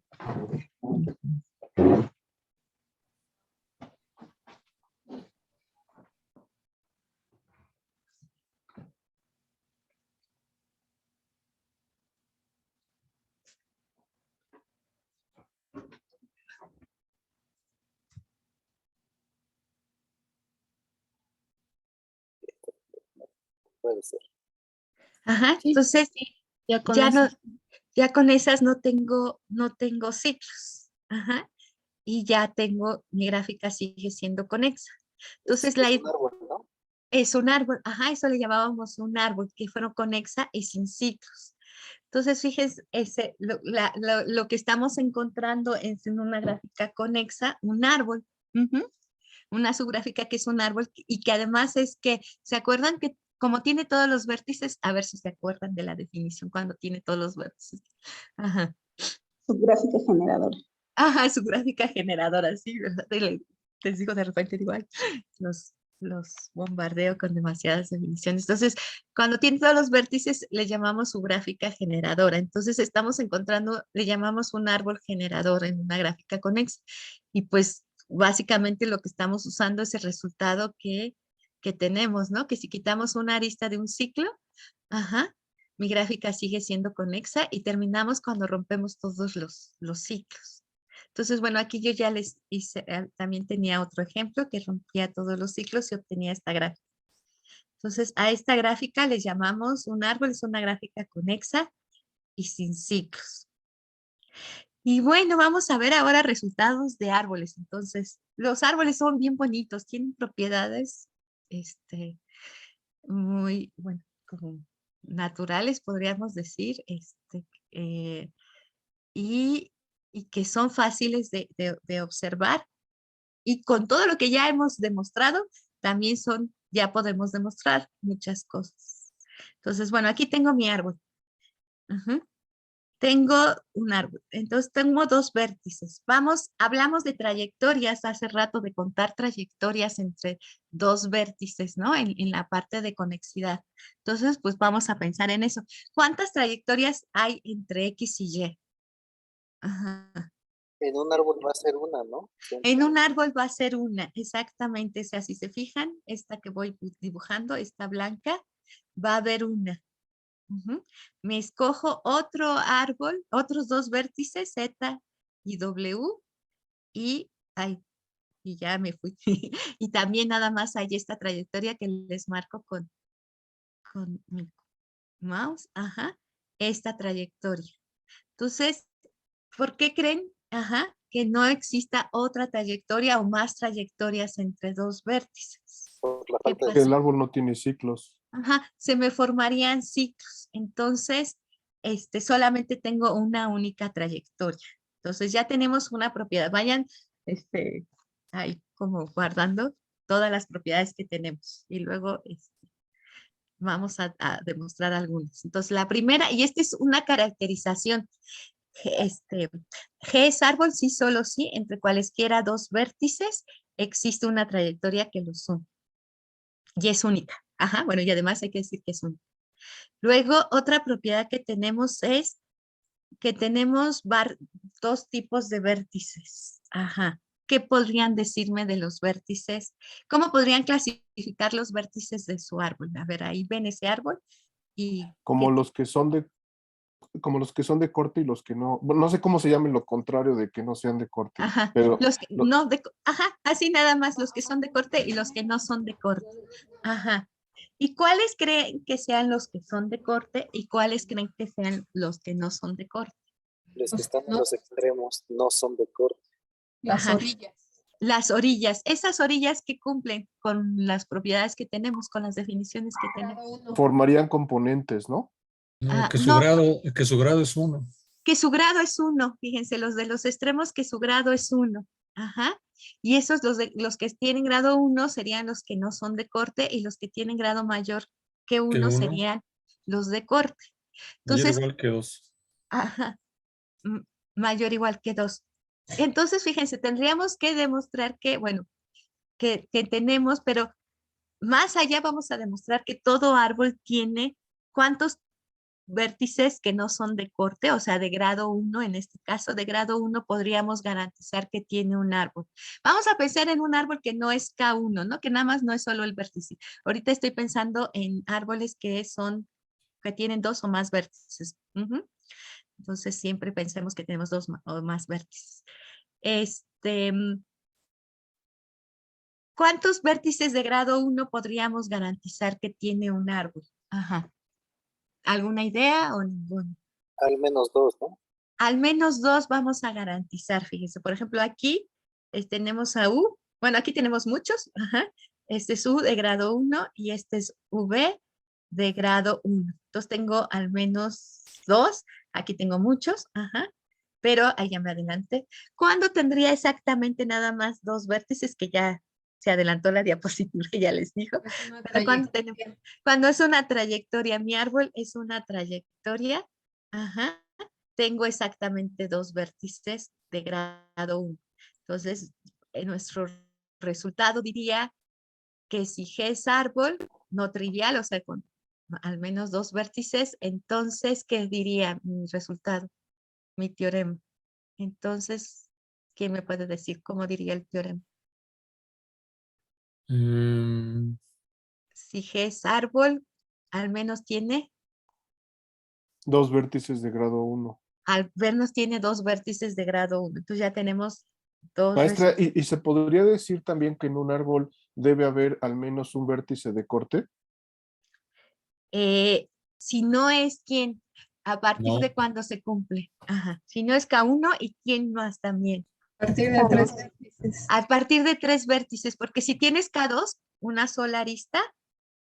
Puede ser. Ajá. Sí, Entonces, sí, ya con ya eso. no, ya con esas no tengo ciclos. Ajá. Y ya tengo, mi gráfica sigue siendo conexa. Entonces, Es un árbol, ¿no? es un árbol, ajá, eso le llamábamos un árbol, que fueron conexa y sin ciclos. Entonces, fíjense, lo que estamos encontrando es en una gráfica conexa, un árbol, ujú, una subgráfica que es un árbol y que además es que, ¿se acuerdan que como tiene todos los vértices? A ver si se acuerdan de la definición cuando tiene todos los vértices. Ajá. Su gráfica generadora. Ajá, su gráfica generadora, sí, ¿verdad? Les digo de repente, digo, ay, los bombardeo con demasiadas definiciones. Entonces, cuando tiene todos los vértices, le llamamos su gráfica generadora. Entonces, estamos encontrando, le llamamos un árbol generador en una gráfica conexa. Y pues, básicamente lo que estamos usando es el resultado que tenemos, ¿no? Que si quitamos una arista de un ciclo, ajá, mi gráfica sigue siendo conexa y terminamos cuando rompemos todos los ciclos. Entonces, bueno, aquí yo ya les hice, también tenía otro ejemplo que rompía todos los ciclos y obtenía esta gráfica. Entonces, a esta gráfica le llamamos un árbol, es una gráfica conexa y sin ciclos. Y bueno, vamos a ver ahora resultados de árboles. Entonces, los árboles son bien bonitos, tienen propiedades muy, bueno, como naturales, podríamos decir, y que son fáciles de observar. Y con todo lo que ya hemos demostrado, también ya podemos demostrar muchas cosas. Entonces, bueno, aquí tengo mi árbol. Ajá. Tengo un árbol. Entonces, tengo dos vértices. Hablamos de trayectorias hace rato, de contar trayectorias entre dos vértices, ¿no? En la parte de conexidad. Entonces, pues vamos a pensar en eso. ¿Cuántas trayectorias hay entre X y Y? Ajá. En un árbol va a ser una, ¿no? Siempre. En un árbol va a ser una, exactamente. O sea, si se fijan, esta que voy dibujando, esta blanca, va a haber una. Me escojo otro árbol, otros dos vértices, Z y W, y, y ya me fui. Y también nada más hay esta trayectoria que les marco con mi mouse, ajá, esta trayectoria. Entonces, ¿por qué creen, ajá, que no exista otra trayectoria o más trayectorias entre dos vértices? Por la ¿Qué falta de Que el pasa? árbol no tiene ciclos. Ajá, se me formarían ciclos. Entonces, solamente tengo una única trayectoria. Entonces, ya tenemos una propiedad. Vayan, ahí como guardando todas las propiedades que tenemos. Y luego, vamos a demostrar algunas. Entonces, la primera, y esta es una caracterización. G es árbol, sí, solo sí, entre cualesquiera dos vértices, existe una trayectoria que los une. Y es única. Ajá, bueno, y además hay que decir que es única. Luego, otra propiedad que tenemos es que tenemos dos tipos de vértices. Ajá. ¿Qué podrían decirme de los vértices? ¿Cómo podrían clasificar los vértices de su árbol? A ver, ahí ven ese árbol y Como los que son de corte y los que no. Bueno, no sé cómo se llamen lo contrario de que no sean de corte. ajá, Pero los que ajá, así nada más, los que son de corte y los que no son de corte. Ajá. ¿Y cuáles creen que sean los que son de corte y cuáles creen que sean los que no son de corte? Los que Los están en no- los extremos no son de corte. Las Ajá. orillas. Las orillas, esas orillas que cumplen con las propiedades que tenemos, con las definiciones que tenemos. formarían componentes, ¿no? No, Ah, que su no, grado es 1. que su grado es 1, fíjense, los de los extremos que su grado es 1. Ajá. Y esos, los que tienen grado 1 serían los que no son de corte y los que tienen grado mayor que Que 1 1, serían los de corte. mayor Entonces, igual que 2. ajá, mayor igual que 2. Entonces, fíjense, tendríamos que demostrar que, bueno, que tenemos, pero más allá vamos a demostrar que todo árbol tiene cuántos vértices que no son de corte, o sea, de grado 1, en este caso de grado 1 podríamos garantizar que tiene un árbol. Vamos a pensar en un árbol que no es K1, ¿no? Que nada más no es solo el vértice. Ahorita estoy pensando en árboles que tienen dos o más vértices. Entonces siempre pensemos que tenemos dos o más vértices. ¿Cuántos vértices de grado 1 podríamos garantizar que tiene un árbol? Ajá. ¿Alguna idea o ninguna? Al menos dos, ¿no? Al menos dos vamos a garantizar, fíjense. Por ejemplo, aquí tenemos a U. Bueno, aquí tenemos muchos. Ajá. Este es U de grado 1 y este es V de grado 1. Entonces tengo al menos dos. Aquí tengo muchos. Ajá. Pero ahí ya me adelanté. ¿Cuándo tendría exactamente nada más dos vértices? Que ya se adelantó la diapositiva, ya les dijo. Pero cuando es una trayectoria, mi árbol es una trayectoria. Ajá. tengo exactamente 2 vértices de grado 1. Entonces, nuestro resultado diría que si G es árbol no trivial, o sea, con al menos 2 vértices, entonces, ¿qué diría mi resultado? Mi teorema. Entonces, ¿quién me puede decir cómo diría el teorema? Si G es árbol, al menos tiene, 2 vértices de grado 1. al menos tiene 2 vértices de grado 1. Entonces ya tenemos 2 Maestra, resultados. ¿y se podría decir también que en un árbol debe haber al menos un vértice de corte? Si no es quién, a partir No. de cuándo se cumple. Ajá. Si no es K1 y quién más también. A partir de 3 vértices. A partir de 3 vértices, porque si tienes K2, una sola arista,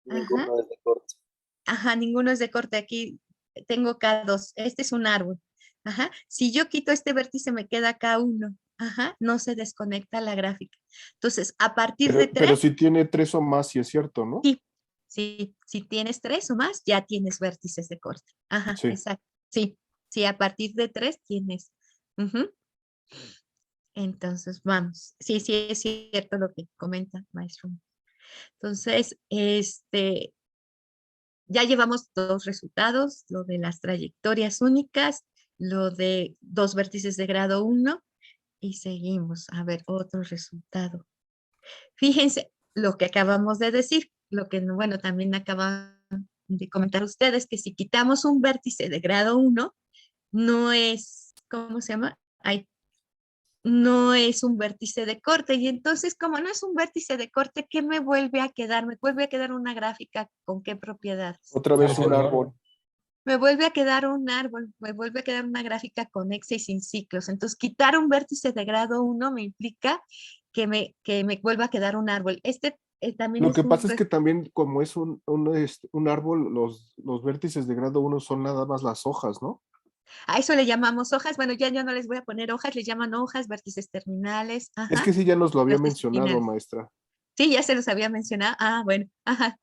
Ninguno es de corte. ajá, ninguno es de corte. Aquí tengo K2. Este es un árbol. Ajá. Si yo quito este vértice, me queda K1. Ajá. No se desconecta la gráfica. Entonces, a partir de Pero 3, si tiene 3 o más, sí es cierto, ¿no? sí. Sí, si tienes 3 o más, ya tienes vértices de corte. Ajá, Sí. exacto. Sí, sí, a partir de 3 tienes. Ujú. Entonces, vamos. Sí, sí, es cierto lo que comenta, maestro. Entonces, ya llevamos 2 resultados, lo de las trayectorias únicas, lo de 2 vértices de grado 1, y seguimos a ver otro resultado. Fíjense lo que acabamos de decir, lo que, bueno, también acaban de comentar ustedes, que si quitamos un vértice de grado 1, no es, ¿cómo se llama? Ay, no es un vértice de corte. Y entonces, como no es un vértice de corte, ¿qué me vuelve a quedar? Me vuelve a quedar una gráfica con qué propiedades. Otra vez un árbol. Me vuelve a quedar un árbol, me vuelve a quedar una gráfica conexa y sin ciclos. Entonces, quitar un vértice de grado 1 me implica que me vuelva a quedar un árbol. Este también Lo es que un... pasa es que también, como es un árbol, los vértices de grado 1 son nada más las hojas, ¿no? A eso le llamamos hojas. Bueno, ya no les voy a poner hojas, le llaman hojas, vértices terminales, Es ajá, que sí, ya nos lo había vértices mencionado, finales. maestra. Sí, ya se los había mencionado. Ah, bueno, ajá.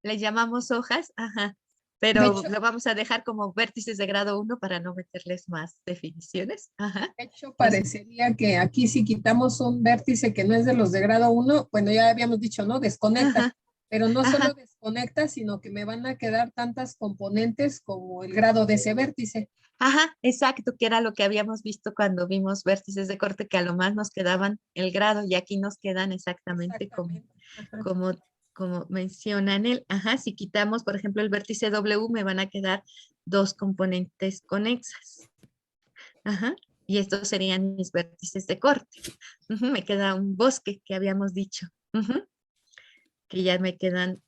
Le llamamos hojas, ajá. De Pero hecho, lo vamos a dejar como vértices de grado 1 para no meterles más definiciones. Ajá. de hecho, parecería que aquí si quitamos un vértice que no es de los de grado 1, bueno, ya habíamos dicho, ¿no? Desconecta, Ajá, pero no ajá, solo desconecta, sino que me van a quedar tantas componentes como el grado de ese vértice. ajá, exacto, que era lo que habíamos visto cuando vimos vértices de corte, que a lo más nos quedaban el grado y aquí nos quedan exactamente Exactamente. Ajá. como, como mencionan él. Ajá, si quitamos, por ejemplo, el vértice W, me van a quedar 2 componentes conexas. Ajá, y estos serían mis vértices de corte. Ujú, me queda un bosque que habíamos dicho. Ujú, que ya me quedan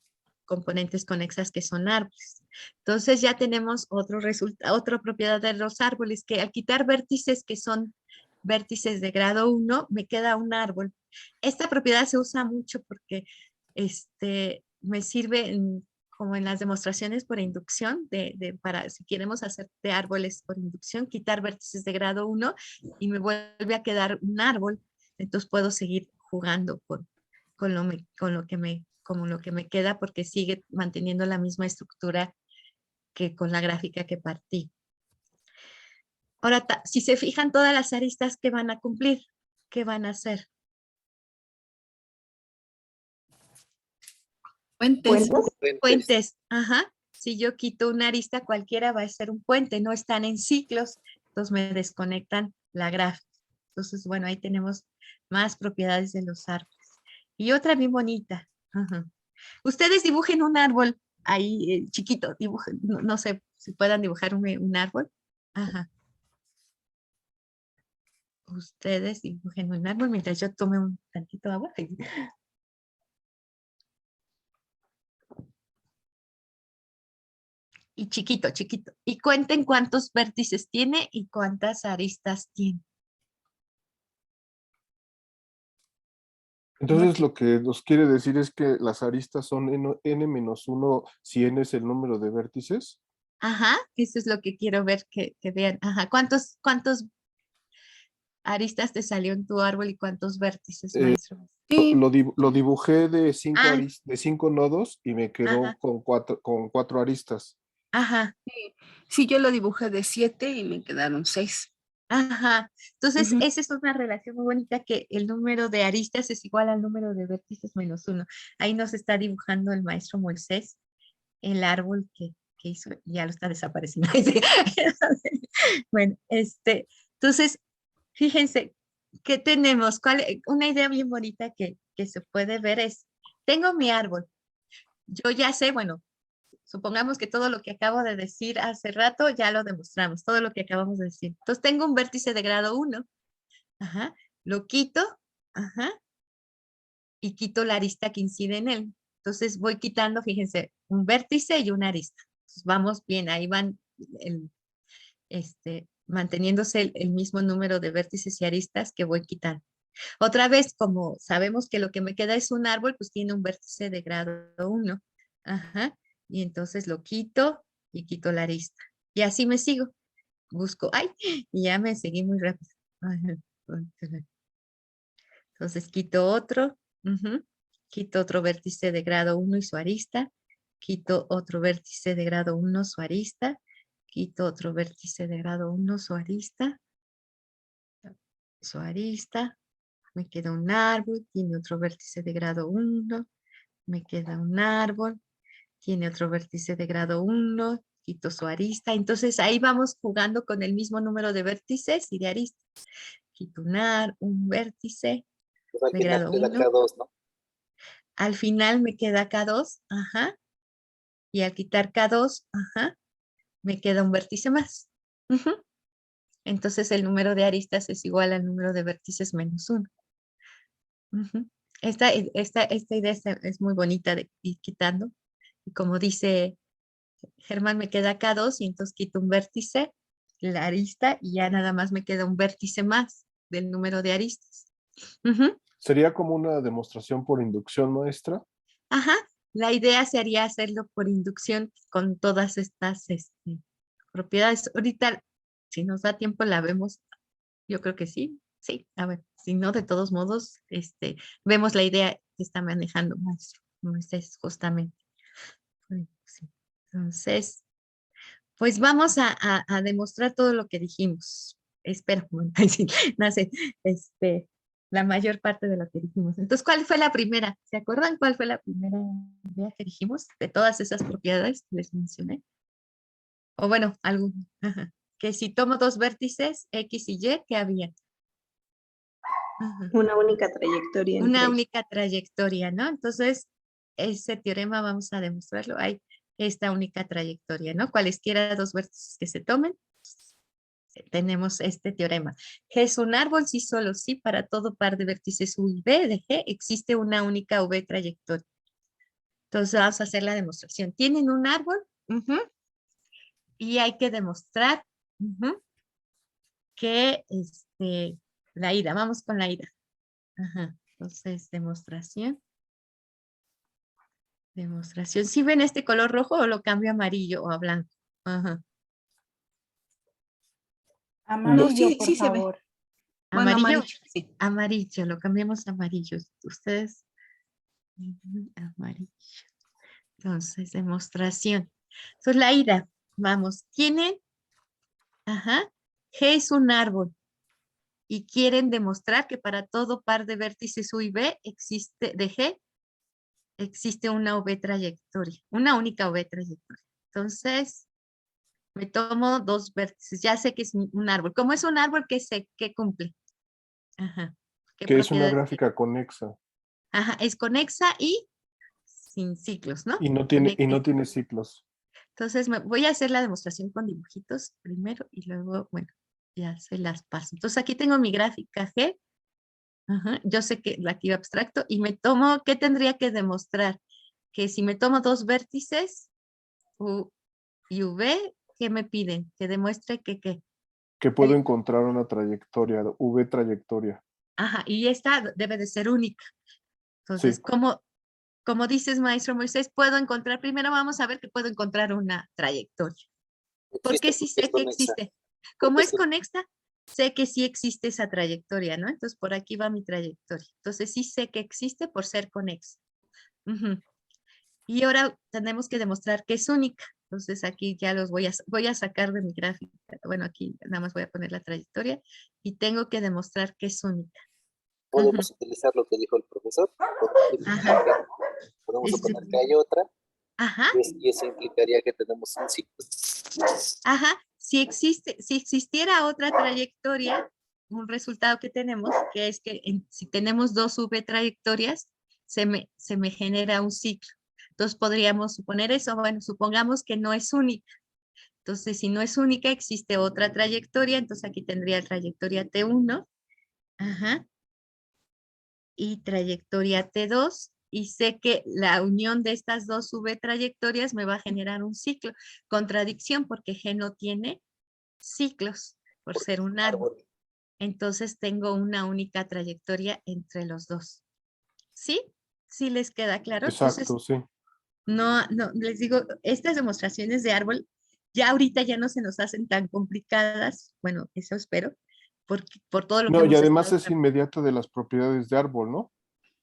componentes conexas que son árboles. Entonces ya tenemos otro resultado, otra propiedad de los árboles, que al quitar vértices que son vértices de grado 1, me queda un árbol. Esta propiedad se usa mucho porque me sirve como en las demostraciones por inducción, para si queremos hacer de árboles por inducción, quitar vértices de grado 1 y me vuelve a quedar un árbol. Entonces puedo seguir jugando con lo que me queda porque sigue manteniendo la misma estructura que con la gráfica que partí. Ahora, si se fijan todas las aristas que van a cumplir, ¿qué van a hacer? Puentes. Puentes. Puentes, ajá. Si yo quito una arista, cualquiera va a ser un puente, no están en ciclos, entonces me desconectan la gráfica. Entonces, bueno, ahí tenemos más propiedades de los árboles. Y otra bien bonita. Ajá. Ustedes dibujen un árbol ahí chiquito, dibujen, no sé si puedan dibujar un árbol. Ajá. Ustedes dibujen un árbol mientras yo tome un tantito de agua. Y chiquito, chiquito. Y cuenten cuántos vértices tiene y cuántas aristas tiene. Entonces, lo que nos quiere decir es que las aristas son n-1 si n es el número de vértices. Ajá, eso es lo que quiero ver que vean. Ajá, ¿cuántos aristas te salió en tu árbol y cuántos vértices, Eh, maestro? Sí, Lo dibujé de 5 Ah, de 5 nodos y me quedó ajá, con 4 aristas. ajá. Sí, yo lo dibujé de 7 y me quedaron 6. Ajá. Entonces, Ujú. esa es una relación muy bonita que el número de aristas es igual al número de vértices menos 1. Ahí nos está dibujando el maestro Moisés el árbol que hizo, ya lo está desapareciendo. Bueno, entonces, fíjense, ¿qué tenemos? Una idea bien bonita que se puede ver es, tengo mi árbol. Yo ya sé, bueno, supongamos que todo lo que acabo de decir hace rato ya lo demostramos, todo lo que acabamos de decir. Entonces tengo un vértice de grado 1, ajá, lo quito, ajá, y quito la arista que incide en él. Entonces voy quitando, fíjense, un vértice y una arista. Entonces vamos bien, ahí van manteniéndose el mismo número de vértices y aristas que voy quitando. Otra vez, como sabemos que lo que me queda es un árbol, pues tiene un vértice de grado 1. Ajá. Y entonces lo quito y quito la arista. Y así me sigo. Busco, ay, y ya me seguí muy rápido. Ajá. Entonces quito otro. Ujú. Quito otro vértice de grado 1 y su arista. Quito otro vértice de grado 1, su arista. Quito otro vértice de grado 1, su arista. Su arista. Me queda un árbol, tiene otro vértice de grado 1, me queda un árbol, tiene otro vértice de grado 1, quito su arista. Entonces ahí vamos jugando con el mismo número de vértices y de aristas. Quito un vértice Pues al de final grado queda 1. K2, ¿no? Al final me queda K2, ajá, y al quitar K2, ajá, me queda un vértice más. Ujú. Entonces el número de aristas es igual al número de vértices menos 1. Ujú. Esta idea es muy bonita de ir quitando. Y como dice Germán, me queda acá 2 y entonces quito un vértice, la arista, y ya nada más me queda un vértice más del número de aristas. Ujú. Sería como una demostración por inducción, maestra. Ajá. La idea sería hacerlo por inducción con todas estas propiedades. Ahorita, si nos da tiempo, la vemos. Yo creo que sí. Sí, a ver, si no, de todos modos, vemos la idea que está manejando maestro Moisés, justamente. Sí. Entonces, pues vamos a demostrar todo lo que dijimos. Espero, bueno, sí, no sé, la mayor parte de lo que dijimos. Entonces, ¿cuál fue la primera? ¿Se acuerdan cuál fue la primera idea que dijimos de todas esas propiedades que les mencioné? O bueno, algo, ajá, que si tomo dos vértices, X y Y, ¿qué había? Ajá. Una única trayectoria entre Una ellos. única trayectoria, ¿no? Entonces, ese teorema vamos a demostrarlo. Hay esta única trayectoria, ¿no? Cualesquiera dos vértices que se tomen, tenemos este teorema. G es un árbol, sí, solo sí, para todo par de vértices U y B de G existe una única V trayectoria. Entonces vamos a hacer la demostración. Tienen un árbol ujú, y hay que demostrar ujú, que la ida, vamos con la ida. Ajá. Entonces, demostración. Demostración. ¿Sí ven este color rojo o lo cambio a amarillo o a blanco? Ajá. No, Amarillo, sí, por sí se ve. favor. Bueno, Amarillo. amarillo, sí. Amarillo, lo cambiamos a amarillo. Ustedes. Ujú, amarillo. Entonces, demostración. Entonces, la ida. Vamos. Tienen. Ajá. G es un árbol. Y quieren demostrar que para todo par de vértices U y B existe, de G, existe una V trayectoria. Una única V trayectoria. Entonces, me tomo dos vértices. Ya sé que es un árbol. ¿Cómo es un árbol que cumple? Ajá. ¿Qué Que es una propiedades tiene? gráfica conexa Ajá, es conexa y sin ciclos, ¿no? y Conecta no y tiene ciclos. entonces voy a hacer la demostración con dibujitos primero y luego, bueno, ya se las paso. Entonces aquí tengo mi gráfica G. Ajá, yo sé que la quiero abstracto y me tomo, ¿qué tendría que demostrar? Que si me tomo dos vértices U y V, ¿qué me piden? Que demuestre que Que puedo hay encontrar una trayectoria, V trayectoria. ajá, y esta debe de ser única. Entonces, Sí, como dices, maestro Moisés, puedo encontrar, primero vamos a ver que puedo encontrar una trayectoria. ¿Por Existe qué sí porque es sé que conexa. existe? Como Porque es conexa, sé que sí existe esa trayectoria, ¿no? Entonces, por aquí va mi trayectoria. Entonces, sí sé que existe por ser conexa. Ujú. Y ahora tenemos que demostrar que es única. Entonces aquí ya los voy a sacar de mi gráfica. Bueno, aquí nada más voy a poner la trayectoria y tengo que demostrar que es única. Podemos utilizar lo que dijo el profesor. Ajá. Podemos Sí, suponer sí. que hay otra Ajá, y eso implicaría que tenemos un ciclo. ajá. Si existiera otra trayectoria, un resultado que tenemos, que es que si tenemos dos V trayectorias, se me genera un ciclo. Entonces podríamos suponer eso. Bueno, supongamos que no es única. Entonces, si no es única, existe otra trayectoria. Entonces aquí tendría trayectoria T1. Ajá. Y trayectoria T2. Y sé que la unión de estas dos V trayectorias me va a generar un ciclo. Contradicción porque G no tiene ciclos por ser un árbol. Entonces tengo una única trayectoria entre los dos. ¿Sí? ¿Sí les queda claro? Exacto, Entonces, sí. no, les digo, estas demostraciones de árbol ya ahorita ya no se nos hacen tan complicadas. Bueno, eso espero, por todo lo que No, y hemos además estado. es inmediato de las propiedades de árbol, ¿no?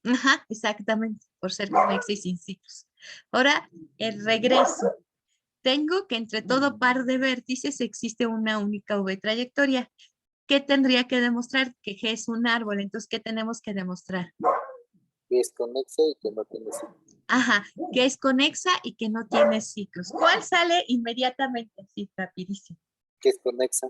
Ajá, exactamente, por ser conexa y sin ciclos. Ahora, el regreso. Tengo que entre todo par de vértices existe una única V trayectoria. ¿Qué tendría que demostrar? Que G es un árbol. Entonces, ¿qué tenemos que demostrar? Que es conexa y que no tiene ciclo. Ajá, que es conexa y que no tiene ciclos. ¿Cuál sale inmediatamente? Así, rapidísimo. Que es conexa,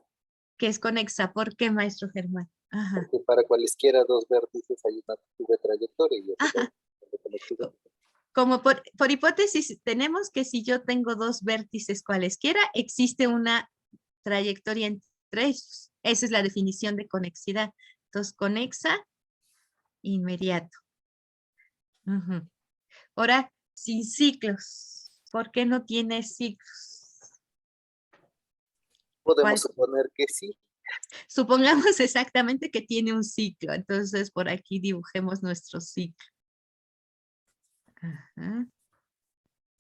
Que es conexa. ¿Por qué, maestro Germán? Ajá. porque para cualesquiera dos vértices hay una V trayectoria y eso Ajá. es conectividad. Como por hipótesis, tenemos que si yo tengo dos vértices cualesquiera, existe una trayectoria entre ellos. Esa es la definición de conexidad. Entonces, conexa, inmediato. Ujú. Ahora, sin ciclos. ¿Por qué no tiene ciclos? Podemos suponer que sí. Supongamos exactamente que tiene un ciclo. Entonces, por aquí dibujemos nuestro ciclo. Ajá,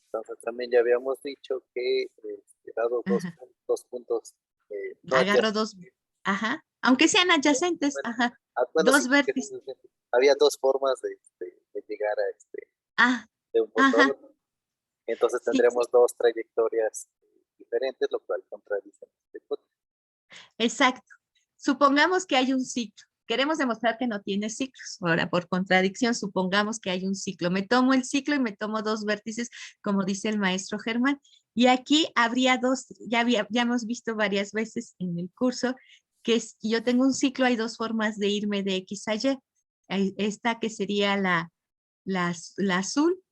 Entonces también ya habíamos dicho que dado ajá. dos puntos no Agarro dos, adyacentes, ajá. Aunque sean adyacentes, bueno, ajá. bueno, sí, Dos porque vértices. había dos formas de llegar a Ah, de un punto a ajá. otro. Entonces Sí, tendremos dos trayectorias diferentes, lo cual contradice este punto. exacto. Supongamos que hay un ciclo. Queremos demostrar que no tiene ciclos. Ahora, por contradicción, supongamos que hay un ciclo. Me tomo el ciclo y me tomo dos vértices, como dice el maestro Germán. Y aquí habría dos, ya hemos visto varias veces en el curso, que yo tengo un ciclo, hay dos formas de irme de X a Y. Esta que sería la azul,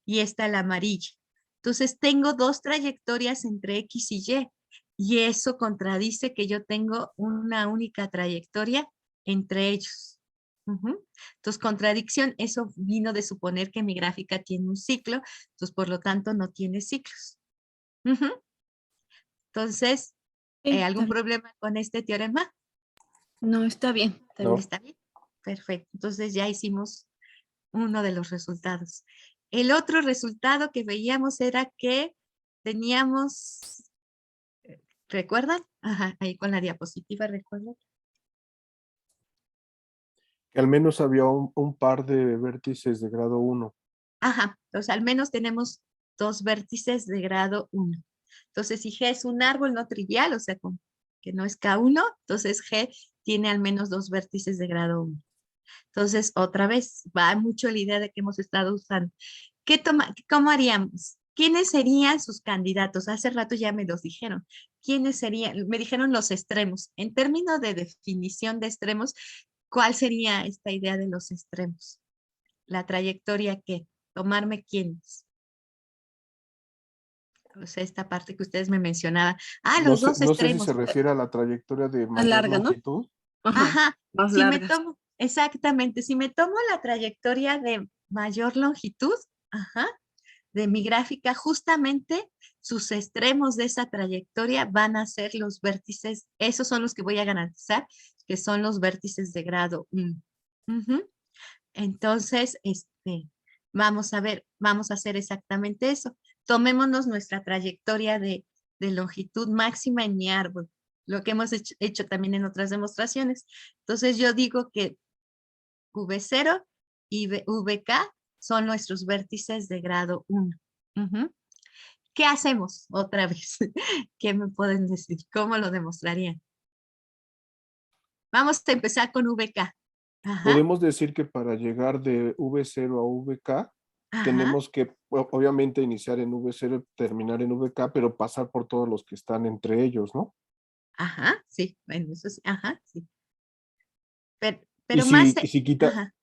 y esta la amarilla. Entonces, tengo dos trayectorias entre X y Y. Y eso contradice que yo tengo una única trayectoria entre ellos. Entonces, contradicción, eso vino de suponer que mi gráfica tiene un ciclo, entonces por lo tanto no tiene ciclos. Entonces, Sí, está ¿algún bien. problema con este teorema? No, está bien, está No. bien. ¿Está bien? Perfecto. Entonces ya hicimos uno de los resultados. El otro resultado que veíamos era que teníamos, ¿recuerdan? Ajá, ahí con la diapositiva, ¿recuerdan? Que al menos había un par de vértices de grado 1. Ajá, entonces al menos tenemos dos vértices de grado 1. Entonces, si G es un árbol no trivial, o sea, que no es K1, entonces G tiene al menos dos vértices de grado 1. Entonces, otra vez, va mucho la idea de que hemos estado usando. ¿Cómo haríamos? ¿Quiénes serían sus candidatos? Hace rato ya me los dijeron. ¿Quiénes serían? Me dijeron los extremos. En términos de definición de extremos, ¿cuál sería esta idea de los extremos? La trayectoria que tomarme quiénes. Entonces, esta parte que ustedes me mencionaban. Ah, No los sé, dos no sé si se extremos. refiere a la trayectoria de Más mayor larga, ¿no? longitud. Ajá, Ajá, más si me largas. tomo, exactamente, si me tomo la trayectoria de mayor longitud, ajá, de mi gráfica, justamente sus extremos de esa trayectoria van a ser los vértices, esos son los que voy a garantizar, que son los vértices de grado 1. Entonces, vamos a ver, vamos a hacer exactamente eso. Tomémonos nuestra trayectoria de longitud máxima en mi árbol, lo que hemos hecho también en otras demostraciones. Entonces, yo digo que V0 y VK son nuestros vértices de grado 1. ¿Qué hacemos otra vez? ¿Qué me pueden decir? ¿Cómo lo demostrarían? Vamos a empezar con VK. Ajá, Podemos decir que para llegar de V0 a VK, ajá, tenemos que obviamente iniciar en V0 y terminar en VK, pero pasar por todos los que están entre ellos, ¿no? ajá, sí, bueno, eso sí, ajá, sí. Pero, Y más, si ajá,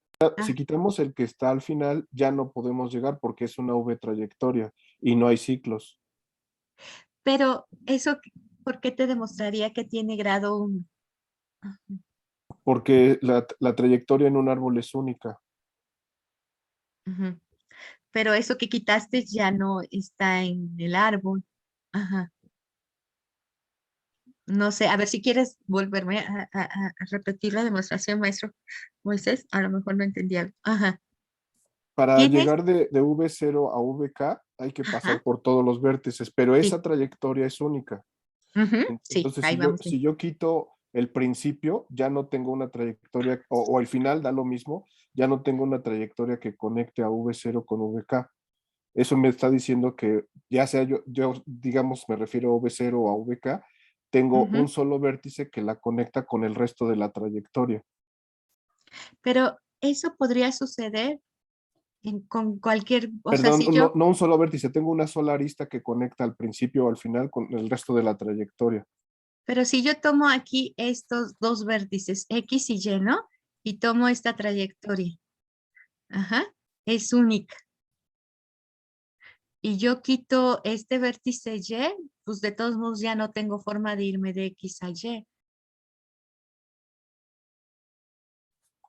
quitamos el que está al final, ya no podemos llegar porque es una V trayectoria y no hay ciclos. pero eso, ¿por qué te demostraría que tiene grado 1? Porque la trayectoria en un árbol es única. Pero eso que quitaste ya no está en el árbol. Ajá. No sé, a ver si quieres volverme a repetir la demostración, maestro Moisés. A lo mejor no entendí algo. Ajá. Para ¿Tienes? llegar de V0 a VK hay que pasar Ajá. por todos los vértices, pero Sí. esa trayectoria es única. Ujú, sí, Entonces, ahí vamos si bien. yo quito el principio, ya no tengo una trayectoria, o el final da lo mismo, ya no tengo una trayectoria que conecte a V0 con VK. Eso me está diciendo que ya sea yo digamos, me refiero a V0 o a VK, tengo un Ujú. solo vértice que la conecta con el resto de la trayectoria. Pero eso podría suceder con cualquier, o sea, Perdón, si no, yo, no un solo vértice, tengo una sola arista que conecta al principio o al final con el resto de la trayectoria. pero si yo tomo aquí estos dos vértices, X y Y, ¿no? Y tomo esta trayectoria, ajá, es única. Y yo quito este vértice Y, pues de todos modos ya no tengo forma de irme de X a Y.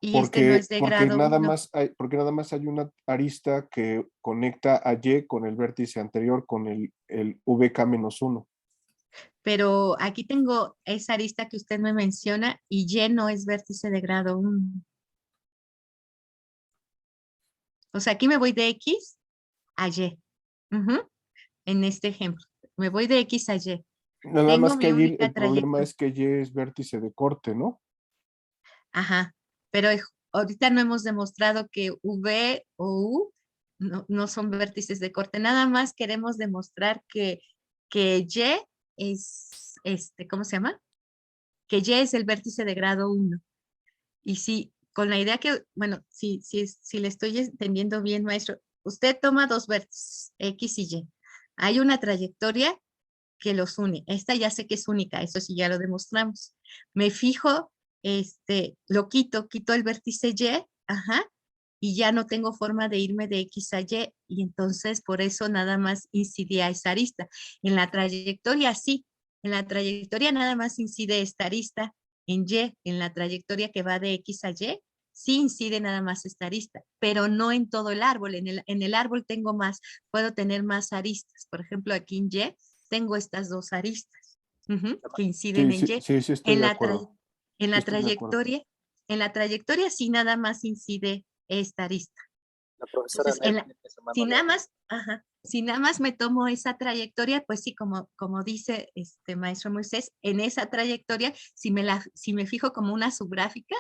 Y este no es de grado 1. Porque nada más hay una arista que conecta a Y con el vértice anterior, con el VK-1. Pero aquí tengo esa arista que usted me menciona y Y no es vértice de grado 1. O sea, aquí me voy de X a Y. Ujú, en este ejemplo, me voy de X a Y. Nada Tengo más que mi allí única el problema trayectoria. es que Y es vértice de corte, ¿no? Ajá, pero ahorita no hemos demostrado que V o U no son vértices de corte, nada más queremos demostrar que Y es, ¿cómo se llama? Que Y es el vértice de grado 1. Y si, con la idea que, bueno, si le estoy entendiendo bien, maestro, usted toma dos vértices, X y Y. Hay una trayectoria que los une. Esta ya sé que es única, eso sí ya lo demostramos. Me fijo, lo quito el vértice Y, ajá, y ya no tengo forma de irme de X a Y entonces por eso nada más incidía esa arista. En la trayectoria sí, en la trayectoria nada más incide esta arista, en Y, en la trayectoria que va de X a Y, sí incide nada más esta arista, pero no en todo el árbol. En el árbol tengo más, puedo tener más aristas. Por ejemplo, aquí en Y tengo estas dos aristas que inciden Sí, en sí, Y. sí, sí estoy En de la, acuerdo. en Sí la estoy de acuerdo. trayectoria, en la trayectoria sí nada más incide esta arista. La profesora Entonces, Anel tiene su mano si nada levantada. más, ajá, si nada más me tomo esa trayectoria, pues sí, como dice este maestro Moisés, en esa trayectoria, si me fijo como una subgráfica,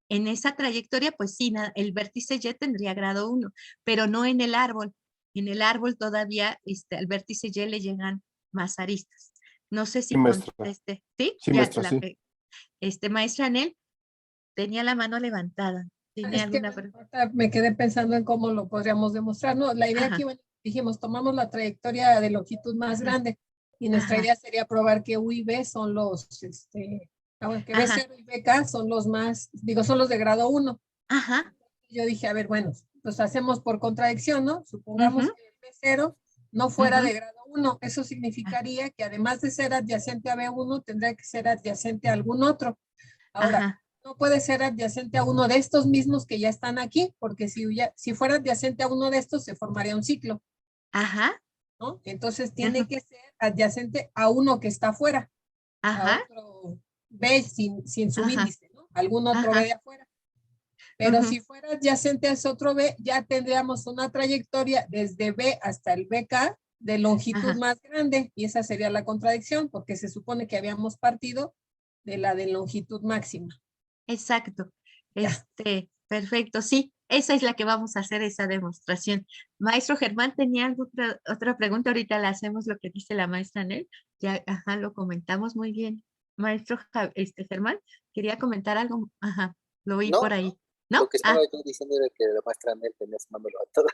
en esa trayectoria, pues sí, el vértice Y tendría grado 1, pero no en el árbol. En el árbol todavía al vértice Y le llegan más aristas. No sé Sí, si maestra. conteste. ¿Sí? Sí, Ya, maestra, sí. maestra Anel tenía la mano levantada. ¿Tiene Es que alguna bueno, pregunta? ahorita me quedé pensando en cómo lo podríamos demostrar. No, la idea aquí, Ajá, bueno, dijimos, tomamos la trayectoria de longitud más ajá, grande y nuestra ajá, idea sería probar que U y B son los, que ajá, B0 y BK son los más, digo, son los de grado 1. ajá, Yo dije, a ver, bueno, pues hacemos por contradicción, ¿no? ujú, Supongamos que B0 no fuera ujú, de grado 1. Eso significaría que además de ser adyacente a B1, tendría que ser adyacente a algún otro. Ahora, ajá, no puede ser adyacente a uno de estos mismos que ya están aquí, porque si fuera adyacente a uno de estos, se formaría un ciclo, ajá, ¿no? Entonces tiene ajá, que ser adyacente a uno que está afuera, a ajá, otro B sin ajá, subíndice, ¿no? Algún otro B ajá, de afuera. Pero ujú, si fuera adyacente a ese otro B, ya tendríamos una trayectoria desde B hasta el BK de longitud ajá. más grande, y esa sería la contradicción, porque se supone que habíamos partido de la de longitud máxima. Exacto. Ya. Perfecto, sí, esa es la que vamos a hacer, esa demostración. Maestro Germán, ¿tenía otra pregunta? Ahorita le hacemos lo que dice la maestra Nel. Ya, ajá, lo comentamos muy bien. Maestro Germán, ¿quería comentar algo? Ajá, lo oí No, por ahí. lo ¿No? que estaba yo diciendo era que la maestra Nel tenía sumándolo a todo.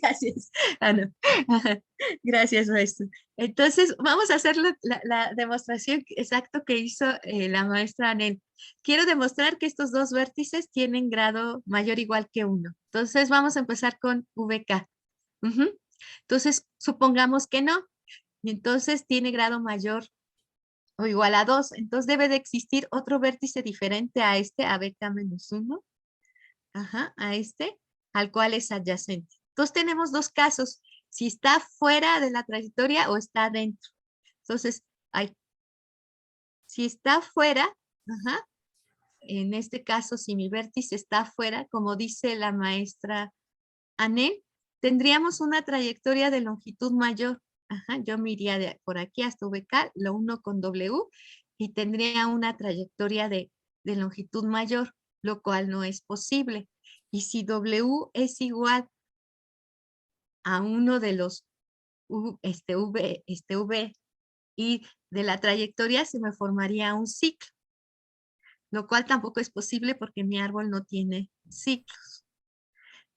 Gracias. Ah, no. Ajá. Gracias, maestro. Entonces, vamos a hacer la demostración exacto que hizo la maestra Anel. Quiero demostrar que estos dos vértices tienen grado mayor o igual que 1. Entonces, vamos a empezar con VK. Ujú. Entonces, supongamos que no. Y entonces tiene grado mayor o igual a 2. Entonces, debe de existir otro vértice diferente a este, a BK-1. Ajá, a este, al cual es adyacente. Entonces tenemos dos casos, si está fuera de la trayectoria o está dentro. Entonces, si está fuera, ajá, en este caso, si mi vértice está fuera, como dice la maestra Anel, tendríamos una trayectoria de longitud mayor. Ajá, yo me iría por aquí hasta VK, lo uno con W, y tendría una trayectoria de longitud mayor, lo cual no es posible. Y si W es igual a uno de los V y de la trayectoria, se me formaría un ciclo, lo cual tampoco es posible porque mi árbol no tiene ciclos.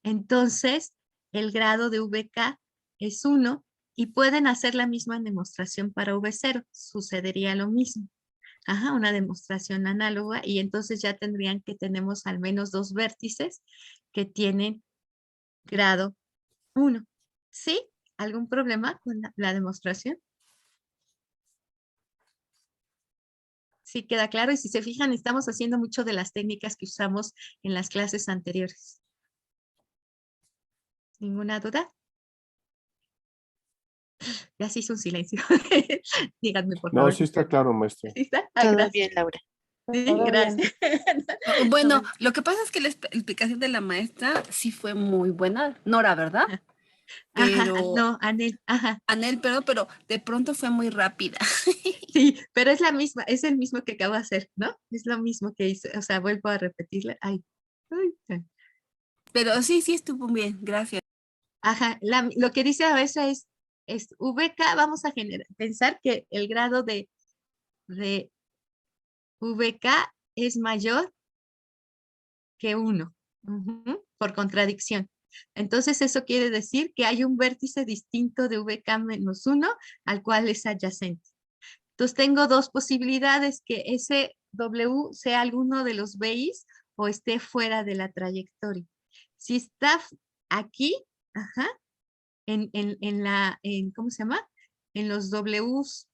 Entonces, el grado de VK es 1 y pueden hacer la misma demostración para V0. Sucedería lo mismo. Ajá, una demostración análoga y entonces ya tendrían que tenemos al menos dos vértices que tienen grado 1. ¿Sí? ¿Algún problema con la demostración? Sí, queda claro. Y si se fijan, estamos haciendo mucho de las técnicas que usamos en las clases anteriores. ¿Ninguna duda? Ya se hizo un silencio. Díganme, por favor. No, sí está claro, maestra. ¿Sí está? Ah, Todo gracias. bien, Laura. Sí, Todo bien. gracias. Bueno, lo que pasa es que la explicación de la maestra sí fue muy buena, Nora, ¿verdad? Ajá, Pero, no, Anel, ajá. Anel, pero de pronto fue muy rápida. Sí, pero es la misma, es el mismo que acabo de hacer, ¿no? Es lo mismo que hice, o sea, vuelvo a repetirle. Ay, ay. Pero sí, sí estuvo bien, gracias. Ajá, lo que dice a veces es VK, vamos a pensar que el grado de VK es mayor que 1, por contradicción. Entonces, eso quiere decir que hay un vértice distinto de VK-1 al cual es adyacente. Entonces, tengo dos posibilidades, que ese W sea alguno de los BIs o esté fuera de la trayectoria. Si está aquí, ajá, ¿cómo se llama? En los Ws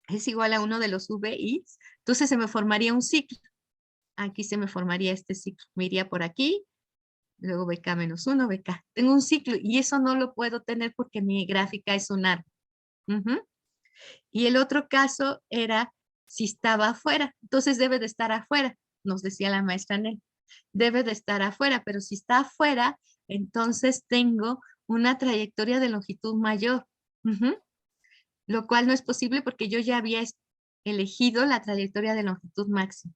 es igual a uno de los VIs, entonces se me formaría un ciclo. Aquí se me formaría este ciclo. Me iría por aquí, luego BK-1, BK. Tengo un ciclo y eso no lo puedo tener porque mi gráfica es un árbol. Y el otro caso era si estaba afuera. Entonces debe de estar afuera, nos decía la maestra Nel. Debe de estar afuera, pero si está afuera, entonces tengo una trayectoria de longitud mayor. Lo cual no es posible porque yo ya había elegido la trayectoria de longitud máxima.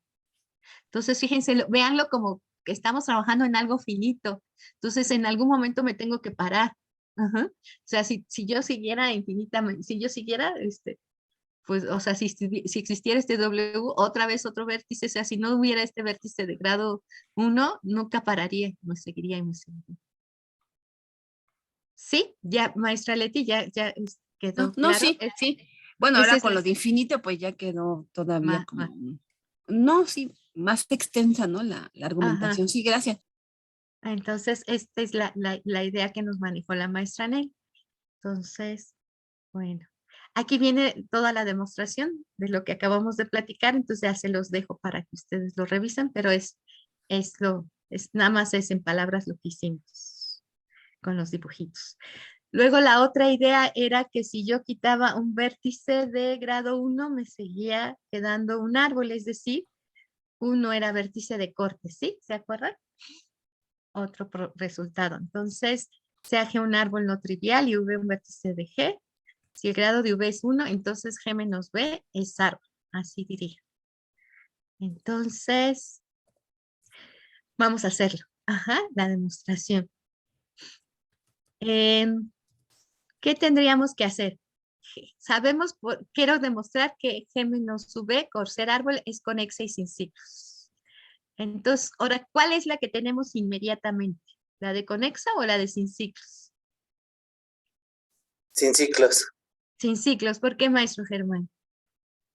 Entonces, fíjense, véanlo como que estamos trabajando en algo finito. Entonces, en algún momento me tengo que parar. O sea, si yo siguiera infinitamente, si yo siguiera, pues, o sea, si existiera este W, otra vez otro vértice, o sea, si no hubiera este vértice de grado 1, nunca pararía, me seguiría y me seguiría. Sí, ya, maestra Leti, ya quedó No, claro. sí, sí. Bueno, Esa ahora es con lo de infinito, pues ya quedó todavía como... No, sí, más extensa, ¿no? La Ajá. argumentación. Sí, gracias. Entonces, esta es la idea que nos manejó la maestra Nel. Entonces, bueno, aquí viene toda la demostración de lo que acabamos de platicar, entonces ya se los dejo para que ustedes lo revisen, pero nada más es en palabras lo que hicimos con los dibujitos. Luego la otra idea era que si yo quitaba un vértice de grado 1, me seguía quedando un árbol, es decir, 1 era vértice de corte, ¿sí? ¿Se acuerdan? Otro resultado. Entonces, sea G un árbol no trivial y V un vértice de G. Si el grado de V es 1, entonces G menos B es árbol. Así diría. Entonces, Vamos a hacerlo. Ajá, la demostración. ¿Qué tendríamos que hacer? Sabemos, quiero demostrar que G menos V, por ser árbol, es conexa y sin ciclos. Entonces, ahora, ¿cuál es la que tenemos inmediatamente? ¿La de conexa o la de sin ciclos? Sin ciclos. Sin ciclos, ¿por qué, maestro Germán?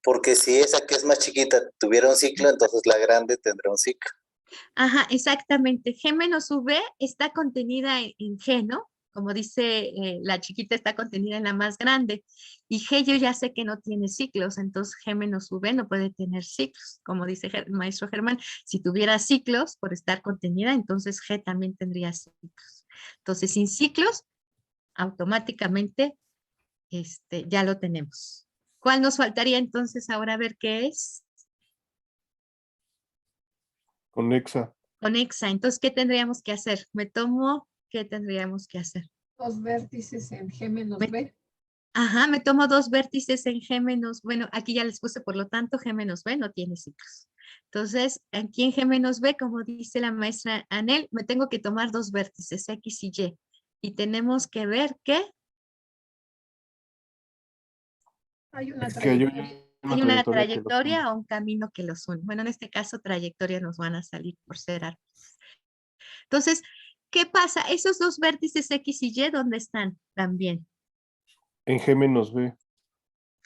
Porque si esa que es más chiquita tuviera un ciclo, entonces la grande tendrá un ciclo. Ajá, exactamente. G menos V está contenida en G, ¿no? Como dice, la chiquita está contenida en la más grande. Y G yo ya sé que no tiene ciclos, entonces G menos V no puede tener ciclos. Como dice el maestro Germán, si tuviera ciclos por estar contenida, entonces G también tendría ciclos. Entonces, sin ciclos, automáticamente ya lo tenemos. ¿Cuál nos faltaría entonces ahora a ver qué es? Conexa. Conexa. Entonces, ¿qué tendríamos que hacer? ¿Qué tendríamos que hacer? Dos vértices en G menos B. Ajá, me tomo dos vértices en G menos, bueno, aquí ya les puse, por lo tanto, G menos B no tiene ciclos. Entonces, aquí en G menos B, como dice la maestra Anel, me tengo que tomar dos vértices, X y Y. Y tenemos que ver que Hay una Es que hay trayectoria. hay una que los une. trayectoria o un camino que los une. Bueno, en este caso, trayectoria nos van a salir por ser árboles. Entonces, ¿qué pasa? Esos dos vértices X y Y, ¿dónde están? También. En G menos B.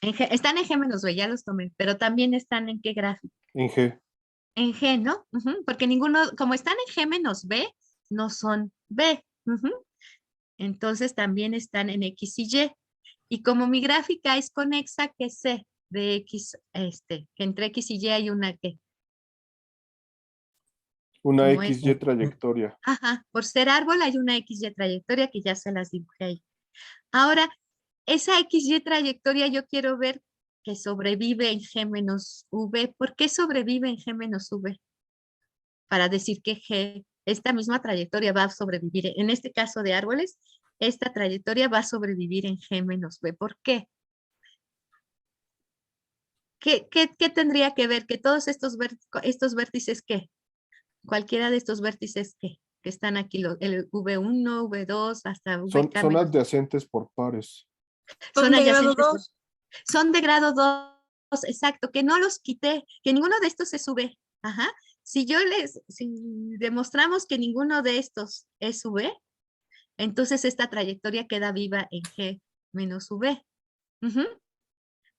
Están en G menos B, ya los tomé, pero también están en qué gráfico. En G. En G, ¿no? Ujú, porque ninguno, como están en G menos B, no son B. Ujú. Entonces también están en X y Y. Y como mi gráfica es conexa, ¿qué sé? De X, que entre X y Y hay una que, Una como es. XY trayectoria. Ajá, por ser árbol hay una XY trayectoria que ya se las dibujé ahí. Ahora, esa XY trayectoria yo quiero ver que sobrevive en G menos V. ¿Por qué sobrevive en G menos V? Para decir que G, esta misma trayectoria va a sobrevivir. En este caso de árboles, esta trayectoria va a sobrevivir en G menos B. ¿Por qué? ¿Qué tendría que ver? Que todos estos vértices, ¿qué? Cualquiera de estos vértices, ¿qué? Que están aquí, el V1, V2, hasta VK Son menos. adyacentes por pares. Son de grado adyacentes. 2. Son de grado 2, exacto, que no los quité, que ninguno de estos se sube. Ajá. Si demostramos que ninguno de estos es V, entonces esta trayectoria queda viva en G menos V. Ujú,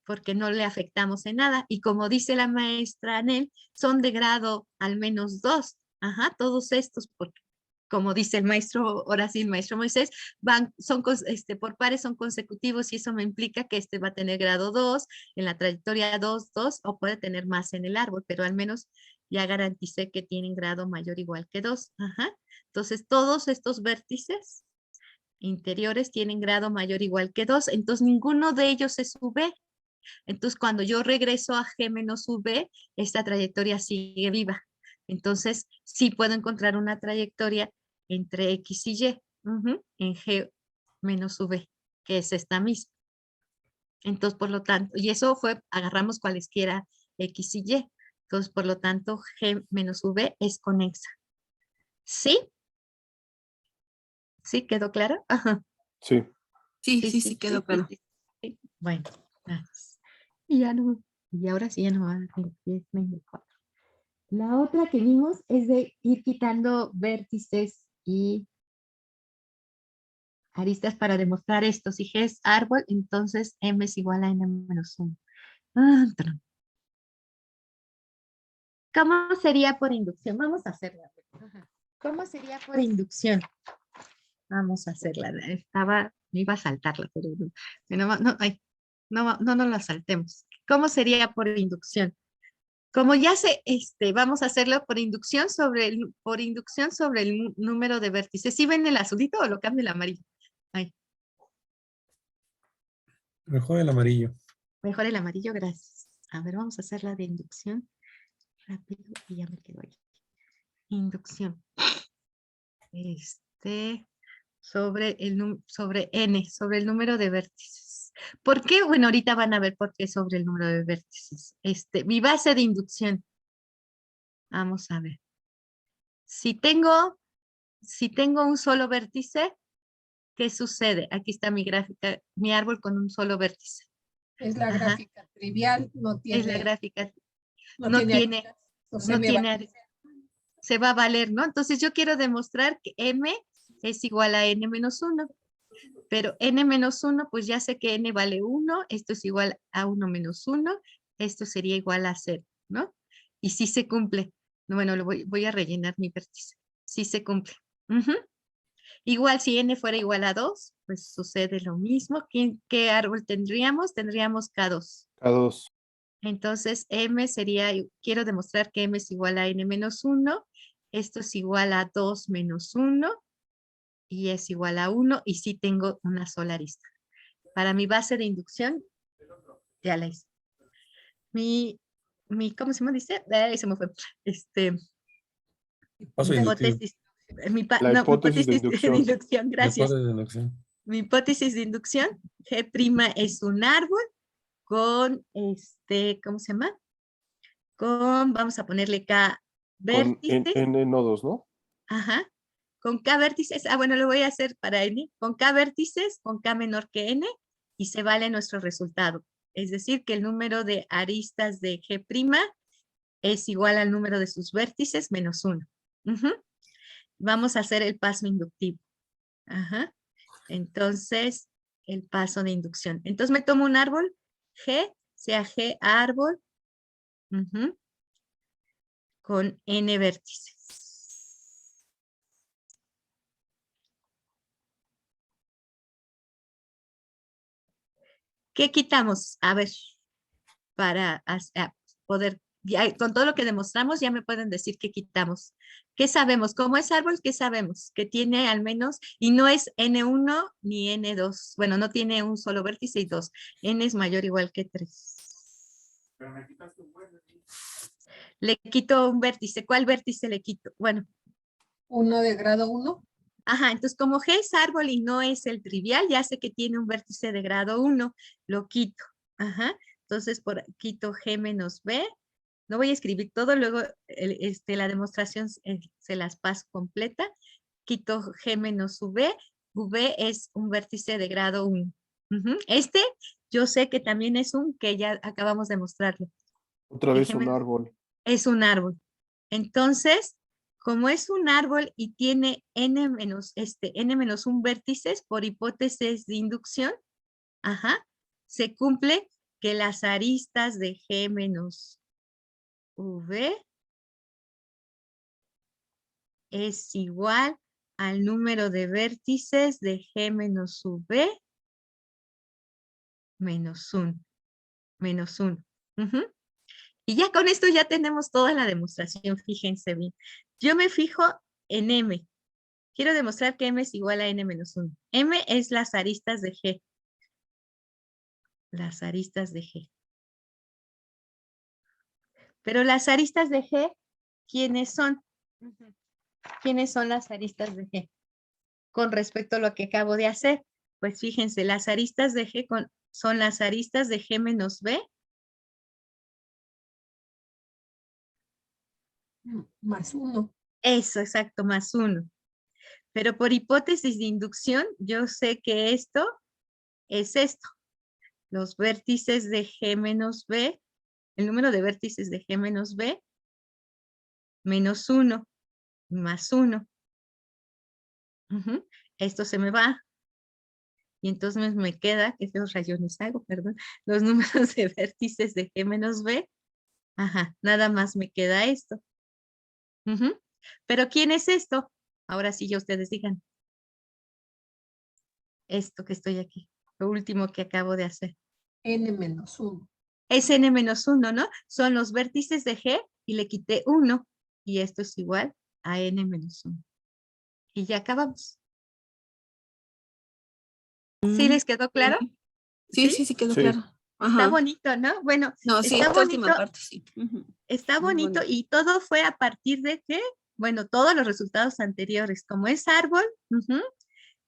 porque no le afectamos en nada. Y como dice la maestra Anel, son de grado al menos 2. Ajá, todos estos, porque como dice el maestro, ahora sí, el maestro Moisés, por pares son consecutivos y eso me implica que este va a tener grado 2, en la trayectoria 2, 2, o puede tener más en el árbol, pero al menos ya garanticé que tienen grado mayor o igual que 2. Ajá. Entonces, todos estos vértices interiores tienen grado mayor o igual que 2, entonces ninguno de ellos es V. Entonces, cuando yo regreso a G menos V, esta trayectoria sigue viva. Entonces, sí puedo encontrar una trayectoria entre X y Y, en G menos V, que es esta misma. Entonces, por lo tanto, y eso fue, agarramos cualesquiera X y Y. Entonces, por lo tanto, G menos V es conexa. ¿Sí? ¿Sí? ¿Quedó claro? Ajá. Sí. Sí, quedó claro. Sí. Bueno, gracias. Y ahora sí ya no va a dar 24. La otra que vimos es de ir quitando vértices y aristas para demostrar esto. Si G es árbol, entonces M es igual a N menos 1. ¿Cómo sería por inducción? Vamos a hacerla. ¿Cómo sería por inducción? Vamos a hacerla. Me iba a saltarla, pero no la saltemos. ¿Cómo sería por inducción? Como ya vamos a hacerlo por inducción sobre el número de vértices. ¿Sí ven el azulito o lo cambio el amarillo? Ay, Mejor el amarillo. mejor el amarillo, gracias. A ver, vamos a hacer la de inducción. Rápido y ya me quedo ahí. Inducción. Sobre N, sobre el número de vértices. ¿Por qué? Bueno, ahorita van a ver por qué sobre el número de vértices. Mi base de inducción. Vamos a ver. Si tengo un solo vértice, ¿qué sucede? Aquí está mi gráfica, mi árbol con un solo vértice. Es la Ajá. gráfica trivial, no Es la tiene, gráfica, no no tiene tiene, aristas, o se no me va a tiene, se va a valer, ¿no? Entonces yo quiero demostrar que m es igual a n menos 1. Pero n menos 1, pues ya sé que n vale 1, esto es igual a 1 menos 1, esto sería igual a 0, ¿no? Y sí se cumple. Bueno, voy a rellenar mi vértice. Sí se cumple. Ujú. Igual si n fuera igual a 2, pues sucede lo mismo. ¿Qué árbol tendríamos? Tendríamos K2. K2. Entonces m sería, quiero demostrar que m es igual a n menos 1, esto es igual a 2 menos 1, y es igual a 1, y sí tengo una sola arista. Para mi base de inducción, ya la hice. ¿Cómo se me dice? Se me fue. Paso inductivo. Hipótesis. La No, mi hipótesis de hipótesis de inducción. inducción, gracias. Hipótesis de inducción. Mi hipótesis de inducción, G' es un árbol con, ¿cómo se llama? Vamos a ponerle K Con vértices. N nodos, ¿no? Ajá. Con K vértices, bueno, lo voy a hacer para N. Con K vértices, con K menor que N, y se vale nuestro resultado. Es decir, que el número de aristas de G' es igual al número de sus vértices menos 1. Vamos a hacer el paso inductivo. Ajá. Entonces, el paso de inducción. Entonces me tomo un árbol G, sea G árbol, con N vértices. ¿Qué quitamos? A ver, para poder, ya, con todo lo que demostramos, ya me pueden decir qué quitamos. ¿Qué sabemos? ¿Cómo es árbol? ¿Qué sabemos? Que tiene al menos, y no es N1 ni N2. Bueno, no tiene un solo vértice y 2. N es mayor o igual que 3. Pero me quitaste un buen. Le quito un vértice. ¿Cuál vértice le quito? Bueno. Uno de grado 1. Ajá, entonces como G es árbol y no es el trivial, ya sé que tiene un vértice de grado 1, lo quito. Ajá, entonces quito G menos B. No voy a escribir todo, luego la demostración se las paso completa. Quito G menos V. V es un vértice de grado 1. Yo sé que también es que ya acabamos de mostrarlo. Otra vez un árbol. Es un árbol. Entonces, como es un árbol y tiene n menos un vértices por hipótesis de inducción, se cumple que las aristas de G menos V es igual al número de vértices de G menos V menos 1. Menos 1. Y ya con esto ya tenemos toda la demostración, fíjense bien. Yo me fijo en M. Quiero demostrar que M es igual a N menos 1. M es las aristas de G. Las aristas de G. Pero las aristas de G, ¿quiénes son? ¿Quiénes son las aristas de G? Con respecto a lo que acabo de hacer. Pues fíjense, las aristas de G son las aristas de G menos B. Más 1. Eso, exacto, más 1. Pero por hipótesis de inducción, yo sé que esto es esto. Los vértices de G menos B, el número de vértices de G menos B, menos 1, más 1. Esto se me va. Y entonces me queda, que feos rayones hago, perdón, los números de vértices de G menos B. Nada más me queda esto. Pero ¿quién es esto? Ahora sí ya ustedes digan. Esto que estoy aquí, lo último que acabo de hacer. N menos 1. Es N menos 1, ¿no? Son los vértices de G y le quité 1. Y esto es igual a N menos 1. Y ya acabamos. ¿Sí les quedó claro? Sí, quedó claro. Está bonito, ¿no? Bueno, no, sí, está esta bonito. Última parte, sí. Está Muy bonito bonito. y todo fue a partir de que, bueno, todos los resultados anteriores, como es árbol,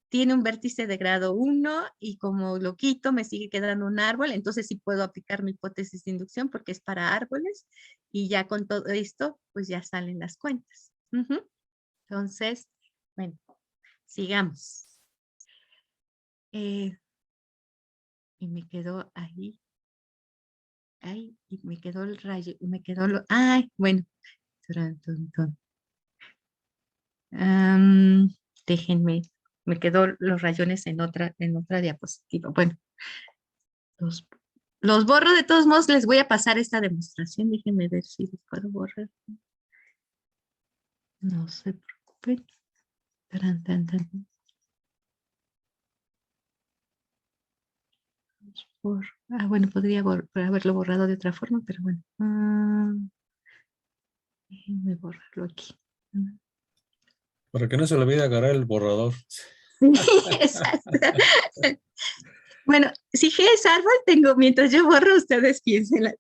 tiene un vértice de grado 1 y como lo quito me sigue quedando un árbol, entonces sí puedo aplicar mi hipótesis de inducción porque es para árboles y ya con todo esto pues ya salen las cuentas. Entonces, bueno, sigamos. Y me quedó ahí. Ay, y me quedó el rayo, y me quedó lo, ay, bueno. Déjenme, me quedó los rayones en otra diapositiva. Bueno, los, los borro de todos modos, les voy a pasar esta demostración. Déjenme ver si los puedo borrar. No se preocupen. Tan. Bueno, podría haberlo borrado de otra forma, pero bueno. Déjenme borrarlo aquí. Para que no se le olvide agarrar el borrador. Exacto. Bueno, si G es árbol, mientras yo borro, ustedes piensen,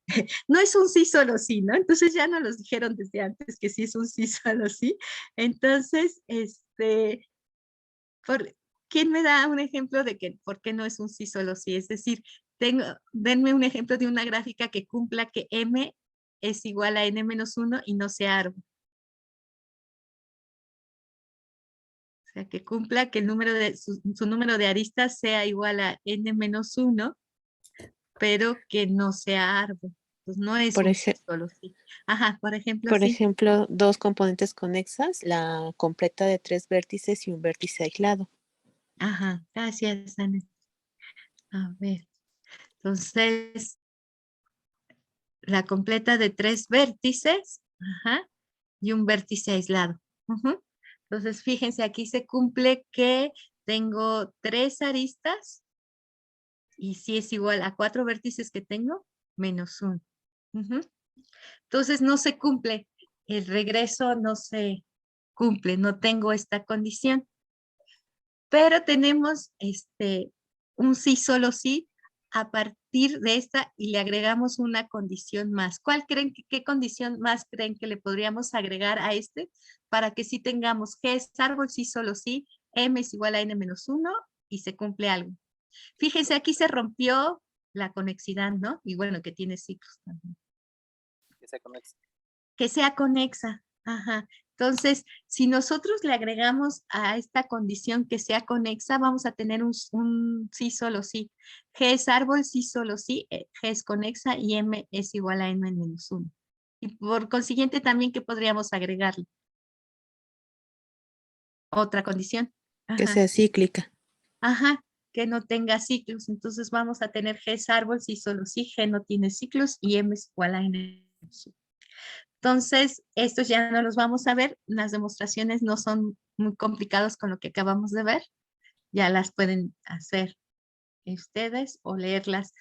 no es un sí solo sí, ¿no? Entonces ya no los dijeron desde antes que sí es un sí solo sí. Entonces, ¿quién me da un ejemplo de que por qué no es un sí solo sí? Es decir, denme un ejemplo de una gráfica que cumpla que M es igual a N-1 y no sea árbol. O sea, que cumpla que el número su número de aristas sea igual a N-1, pero que no sea árbol. Pues no es Por, un ej- solo sí. Ajá, por ejemplo, por sí. ejemplo, dos componentes conexas, la completa de 3 vértices y un vértice aislado. Ajá, gracias, Ana. A ver, entonces, la completa de 3 vértices, ajá, y un vértice aislado. Ujú. Entonces, fíjense, aquí se cumple que tengo 3 aristas y si es igual a 4 vértices que tengo, menos 1. Entonces, no se cumple. El regreso no se cumple, no tengo esta condición. Pero tenemos un sí solo sí a partir de esta y le agregamos una condición más. ¿Qué condición más creen que le podríamos agregar a para que sí tengamos G es árbol sí solo sí, M es igual a N-1 y se cumple algo? Fíjense, aquí se rompió la conexidad, ¿no? Y bueno, que tiene ciclos también. Que sea conexa. Ajá. Entonces, si nosotros le agregamos a esta condición que sea conexa, vamos a tener un sí solo sí. G es árbol, sí solo sí, G es conexa y M es igual a N-1. Y por consiguiente también, ¿qué podríamos agregarle? Otra condición. Que Ajá. sea cíclica. Ajá, que no tenga ciclos. Entonces vamos a tener G es árbol, sí solo sí, G no tiene ciclos y M es igual a N-1. Entonces, estos ya no los vamos a ver. Las demostraciones no son muy complicados con lo que acabamos de ver. Ya las pueden hacer ustedes o leerlas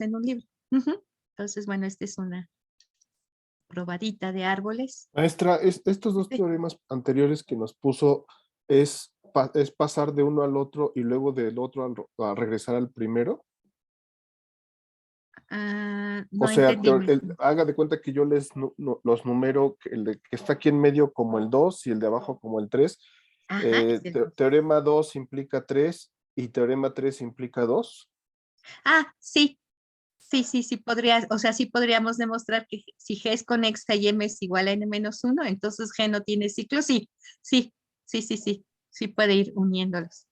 en un libro. Entonces, bueno, esta es una probadita de árboles. Maestra, estos dos Sí. teoremas anteriores que nos puso es pasar de uno al otro y luego del otro a regresar al primero. No O sea, entendí. haga de cuenta que yo los numero, que está aquí en medio como el 2 y el de abajo como el 3. Ajá, es el dos. Teorema 2 implica 3 y teorema 3 implica 2. Sí. Sí, podría, o sea, sí podríamos demostrar que si G es conexa y M es igual a N-1, entonces G no tiene ciclo. Sí puede ir uniéndolos.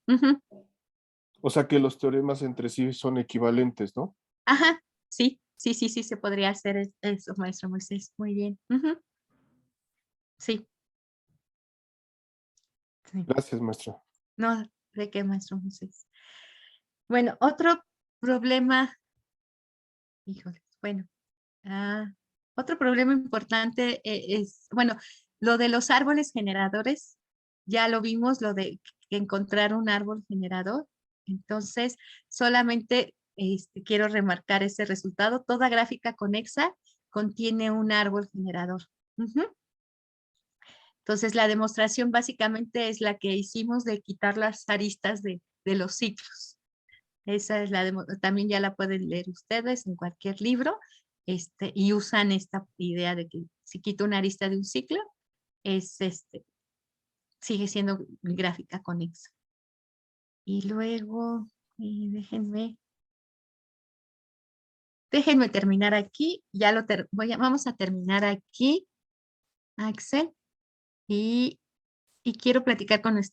O sea que los teoremas entre sí son equivalentes, ¿no? Ajá, sí, se podría hacer eso, maestro Moisés. Muy bien. Sí. Gracias, maestra. No, ¿de qué, maestro Moisés? Bueno, otro problema, híjole, bueno, otro problema importante bueno, lo de los árboles generadores, ya lo vimos, lo de encontrar un árbol generador. Entonces, solamente quiero remarcar ese resultado. Toda gráfica conexa contiene un árbol generador. Entonces, la demostración básicamente es la que hicimos de quitar las aristas de los ciclos. Esa es también ya la pueden leer ustedes en cualquier libro, y usan esta idea de que si quito una arista de un ciclo, sigue siendo gráfica conexa. Y luego, déjenme terminar aquí, vamos a terminar aquí, Axel, y y quiero platicar con usted